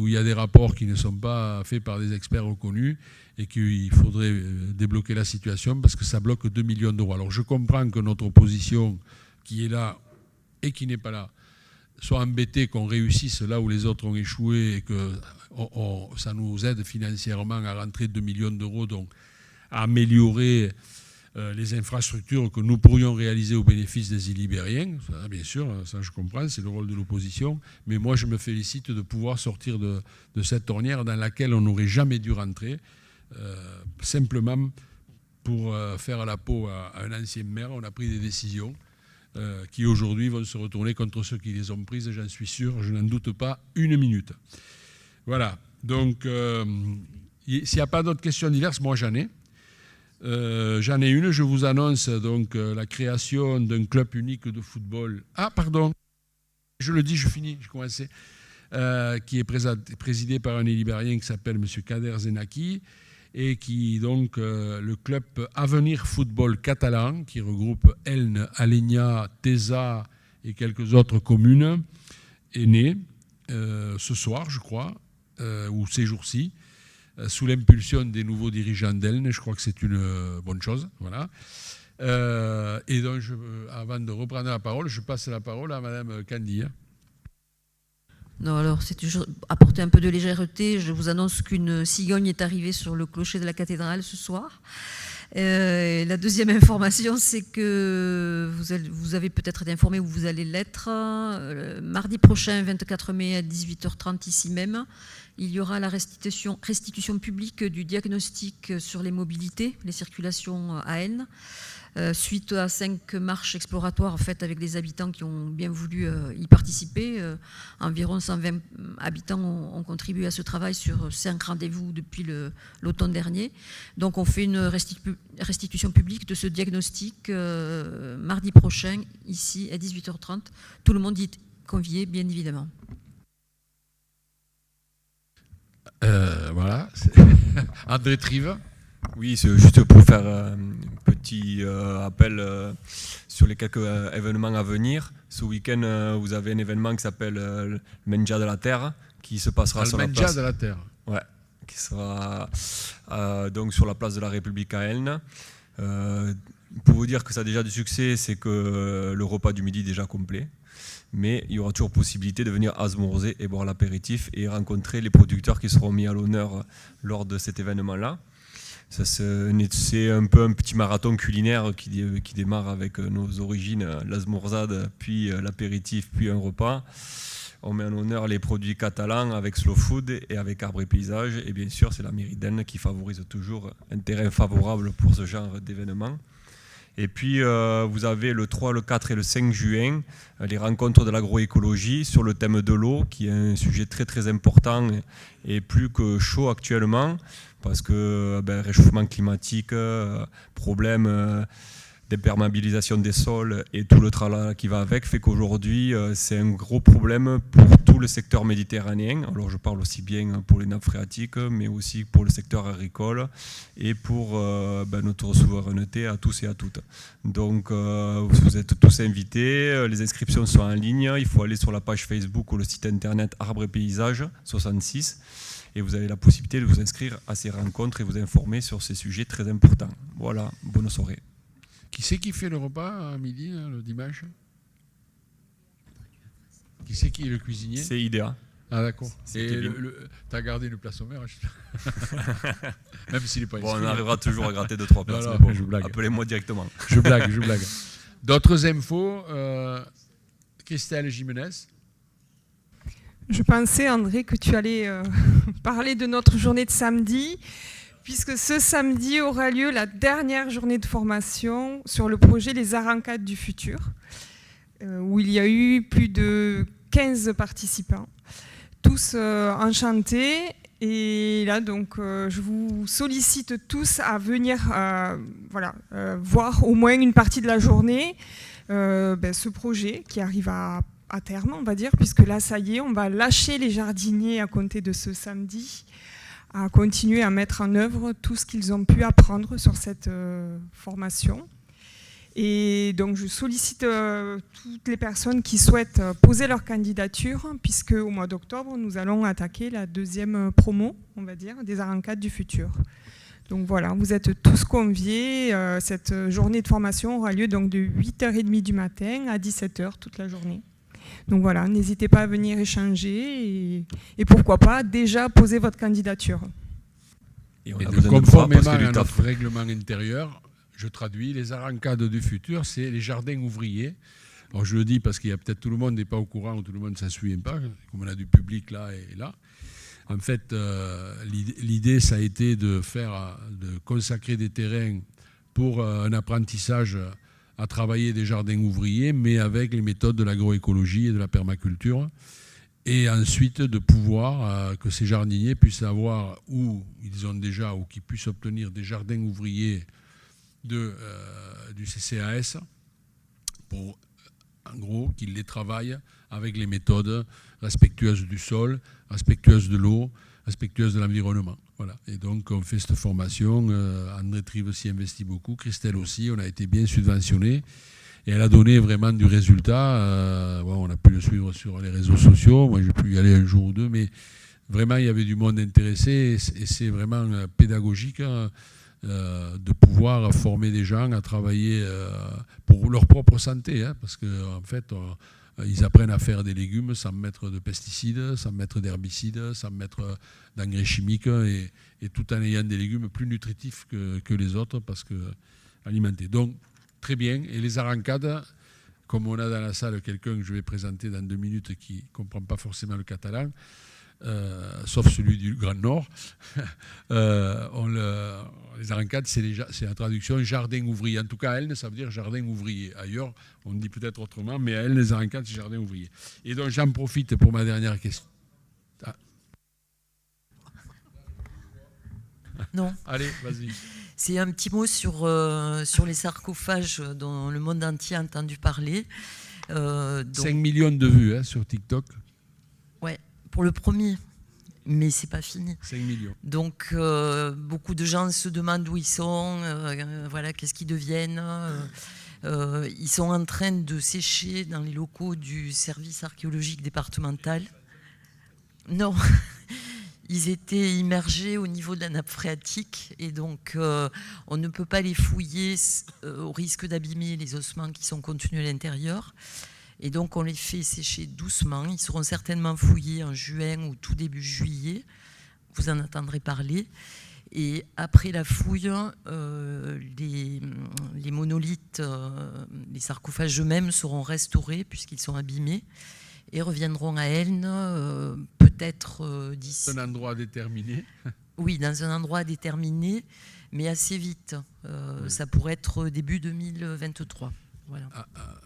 il y a des rapports qui ne sont pas faits par des experts reconnus et qu'il faudrait débloquer la situation parce que ça bloque 2 millions d'euros. Alors je comprends que notre opposition, qui est là et qui n'est pas là, soit embêtée qu'on réussisse là où les autres ont échoué et que ça nous aide financièrement à rentrer 2 millions d'euros, donc à améliorer les infrastructures que nous pourrions réaliser au bénéfice des îles Ibériens. Ça, bien sûr, ça je comprends, c'est le rôle de l'opposition. Mais moi, je me félicite de pouvoir sortir de cette ornière dans laquelle on n'aurait jamais dû rentrer, simplement pour faire la peau à un ancien maire. On a pris des décisions qui aujourd'hui vont se retourner contre ceux qui les ont prises, j'en suis sûr, je n'en doute pas une minute. Voilà, donc s'il n'y a pas d'autres questions diverses, moi j'en ai. J'en ai une, je vous annonce donc la création d'un club unique de football. Ah, pardon, je le dis, je finis, je commençais. Qui est présidé par un Libérien qui s'appelle M. Kader Zenaki, et qui donc le club Avenir Football Catalan, qui regroupe Elne, Alenia, Tesa et quelques autres communes, est né ce soir, je crois, ou ces jours-ci, sous l'impulsion des nouveaux dirigeants d'Elne. Je crois que c'est une bonne chose. Voilà. Et donc, avant de reprendre la parole, je passe la parole à Mme Candy. Non, alors c'est toujours apporter un peu de légèreté. Je vous annonce qu'une cigogne est arrivée sur le clocher de la cathédrale ce soir. La deuxième information, c'est que vous avez peut-être été informé ou vous allez l'être. Mardi prochain, 24 mai à 18h30 ici même, il y aura la restitution publique du diagnostic sur les mobilités, les circulations à Elne. Suite à 5 marches exploratoires faites avec des habitants qui ont bien voulu y participer. Environ 120 habitants ont contribué à ce travail sur 5 rendez-vous depuis l'automne dernier. Donc on fait une restitution publique de ce diagnostic mardi prochain, ici à 18h30. Tout le monde y est convié, bien évidemment. Voilà. André Trive. Oui, c'est juste pour faire un petit appel sur les quelques événements à venir. Ce week-end, vous avez un événement qui s'appelle le Menja de la Terre, qui se passera sur la place. Le Menja de la Terre. Ouais, qui sera donc sur la place de la République à Elne. Pour vous dire que ça a déjà du succès, c'est que le repas du midi est déjà complet. Mais il y aura toujours possibilité de venir asmorzer et boire l'apéritif et rencontrer les producteurs qui seront mis à l'honneur lors de cet événement-là. C'est un peu un petit marathon culinaire qui démarre avec nos origines, l'asmorzade, puis l'apéritif, puis un repas. on met en honneur les produits catalans avec Slow Food et avec Arbre et Paysage. Et bien sûr, c'est la mairie d'Aisne qui favorise toujours un terrain favorable pour ce genre d'événement. Et puis, vous avez le 3, le 4 et le 5 juin, les rencontres de l'agroécologie sur le thème de l'eau, qui est un sujet très très important et plus que chaud actuellement, parce que réchauffement climatique, problème d'imperméabilisation des sols et tout le tralala qui va avec, fait qu'aujourd'hui, c'est un gros problème pour tout le secteur méditerranéen. Alors, je parle aussi bien pour les nappes phréatiques, mais aussi pour le secteur agricole et pour notre souveraineté à tous et à toutes. Donc, vous êtes tous invités, les inscriptions sont en ligne, il faut aller sur la page Facebook ou le site internet Arbre et Paysage 66 et vous avez la possibilité de vous inscrire à ces rencontres et vous informer sur ces sujets très importants. Voilà, bonne soirée. Qui c'est qui fait le repas à midi, le dimanche? Qui c'est qui est le cuisinier? C'est IDEA. Ah d'accord. Et t'as gardé le place au maire? Même s'il n'est pas inscrit. On arrivera toujours à gratter 2-3 places. Non, bon, je blague. Appelez-moi directement. Je blague. D'autres infos, Christelle Jimenez? Je pensais, André, que tu allais parler de notre journée de samedi, puisque ce samedi aura lieu la dernière journée de formation sur le projet Les Arancades du futur, où il y a eu plus de 15 participants, tous enchantés. Et là, donc, je vous sollicite tous à venir voir au moins une partie de la journée ce projet qui arrive à terme, on va dire, puisque là, ça y est, on va lâcher les jardiniers à compter de ce samedi, à continuer à mettre en œuvre tout ce qu'ils ont pu apprendre sur cette formation. Et donc je sollicite toutes les personnes qui souhaitent poser leur candidature, puisque au mois d'octobre, nous allons attaquer la deuxième promo, on va dire, des Arancades du futur. Donc voilà, vous êtes tous conviés. Cette journée de formation aura lieu donc de 8h30 du matin à 17h toute la journée. Donc voilà, n'hésitez pas à venir échanger et pourquoi pas déjà poser votre candidature. Et conformément à notre règlement intérieur, je traduis, les Arancades du futur, c'est les jardins ouvriers. Alors je le dis parce qu'il y a peut-être tout le monde n'est pas au courant ou tout le monde ne s'en souvient pas, comme on a du public là et là. En fait, l'idée, ça a été de consacrer des terrains pour un apprentissage à travailler des jardins ouvriers, mais avec les méthodes de l'agroécologie et de la permaculture. Et ensuite, de pouvoir que ces jardiniers puissent avoir, ou ils ont déjà, ou qu'ils puissent obtenir des jardins ouvriers du CCAS, pour, en gros, qu'ils les travaillent avec les méthodes respectueuses du sol, respectueuses de l'eau, respectueuses de l'environnement. Voilà. Et donc, on fait cette formation. André Trive s'y investit beaucoup, Christelle aussi. On a été bien subventionnés. Et elle a donné vraiment du résultat. On a pu le suivre sur les réseaux sociaux. Moi, j'ai pu y aller un jour ou deux. Mais vraiment, il y avait du monde intéressé. Et c'est vraiment pédagogique de pouvoir former des gens à travailler pour leur propre santé. Parce qu'en fait, ils apprennent à faire des légumes sans mettre de pesticides, sans mettre d'herbicides, sans mettre d'engrais chimiques et tout en ayant des légumes plus nutritifs que les autres parce que alimentés. Donc, très bien. Et les arancades, comme on a dans la salle quelqu'un que je vais présenter dans 2 minutes qui ne comprend pas forcément le catalan, sauf celui du Grand Nord, les arancades, c'est la traduction jardin ouvrier. En tout cas, à Aisne, ça veut dire jardin ouvrier. Ailleurs, on dit peut-être autrement, mais à Aisne, les arancades, c'est jardin ouvrier. Et donc, j'en profite pour ma dernière question. Ah. Non. Allez, vas-y. C'est un petit mot sur les sarcophages dont le monde entier a entendu parler. 5 millions de vues sur TikTok. Ouais, pour le premier. Mais c'est pas fini. 5 millions. Donc, beaucoup de gens se demandent où ils sont, qu'est-ce qu'ils deviennent. Ils sont en train de sécher dans les locaux du service archéologique départemental. Non, ils étaient immergés au niveau de la nappe phréatique et donc on ne peut pas les fouiller au risque d'abîmer les ossements qui sont contenus à l'intérieur. Et donc on les fait sécher doucement. Ils seront certainement fouillés en juin ou tout début juillet. Vous en entendrez parler. Et après la fouille, les monolithes, les sarcophages eux-mêmes seront restaurés puisqu'ils sont abîmés. et reviendront à Elne, peut-être d'ici. Un endroit déterminé. Oui, dans un endroit déterminé, mais assez vite. Ça pourrait être début 2023. Voilà.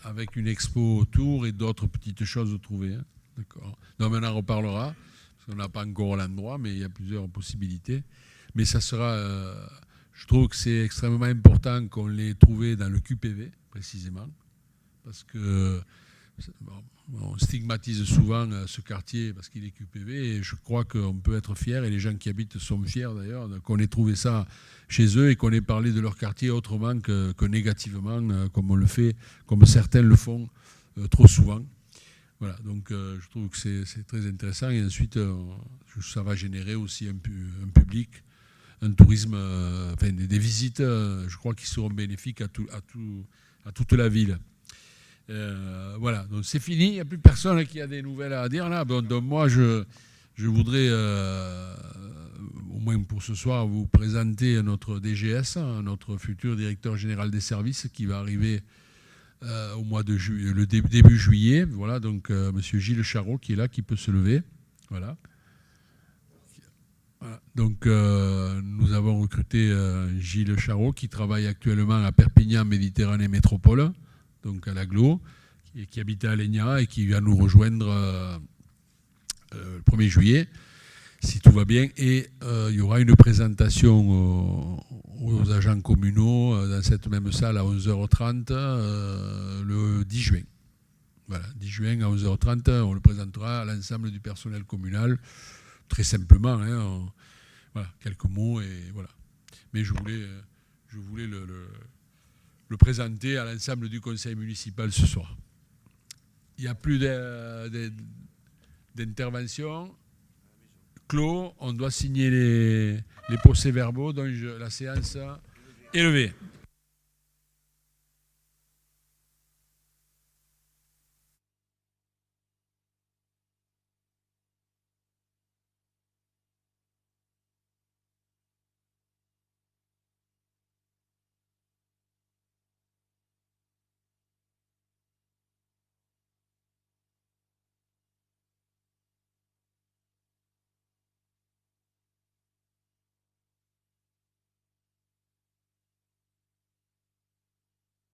Avec une expo autour et d'autres petites choses trouvées. Hein. D'accord. Donc on en reparlera, parce qu'on n'a pas encore l'endroit, mais il y a plusieurs possibilités. Mais ça sera... je trouve que c'est extrêmement important qu'on l'ait trouvé dans le QPV, précisément, parce que on stigmatise souvent ce quartier parce qu'il est QPV, et je crois qu'on peut être fier, et les gens qui habitent sont fiers d'ailleurs, qu'on ait trouvé ça chez eux et qu'on ait parlé de leur quartier autrement que négativement, comme on le fait, comme certains le font trop souvent. Voilà, donc je trouve que c'est très intéressant, et ensuite ça va générer aussi un public, un tourisme, enfin des visites, je crois, qui seront bénéfiques à toute la ville. Voilà, donc c'est fini, il n'y a plus personne qui a des nouvelles à dire là. Donc moi, je voudrais, au moins pour ce soir, vous présenter notre DGS, notre futur directeur général des services, qui va arriver au mois de juillet, le début juillet. Voilà, donc monsieur Gilles Charot qui est là, qui peut se lever. Voilà. Donc nous avons recruté Gilles Charot, qui travaille actuellement à Perpignan Méditerranée Métropole, donc à l'Aglo, qui habitait à Légnat et qui va nous rejoindre le 1er juillet, si tout va bien. Et il y aura une présentation aux agents communaux dans cette même salle à 11h30 le 10 juin. Voilà, 10 juin à 11h30, on le présentera à l'ensemble du personnel communal, très simplement. Hein, voilà, quelques mots, et voilà. Mais je voulais le présenter à l'ensemble du conseil municipal ce soir. Il n'y a plus d'intervention. Clos, on doit signer les procès-verbaux, donc la séance est levée.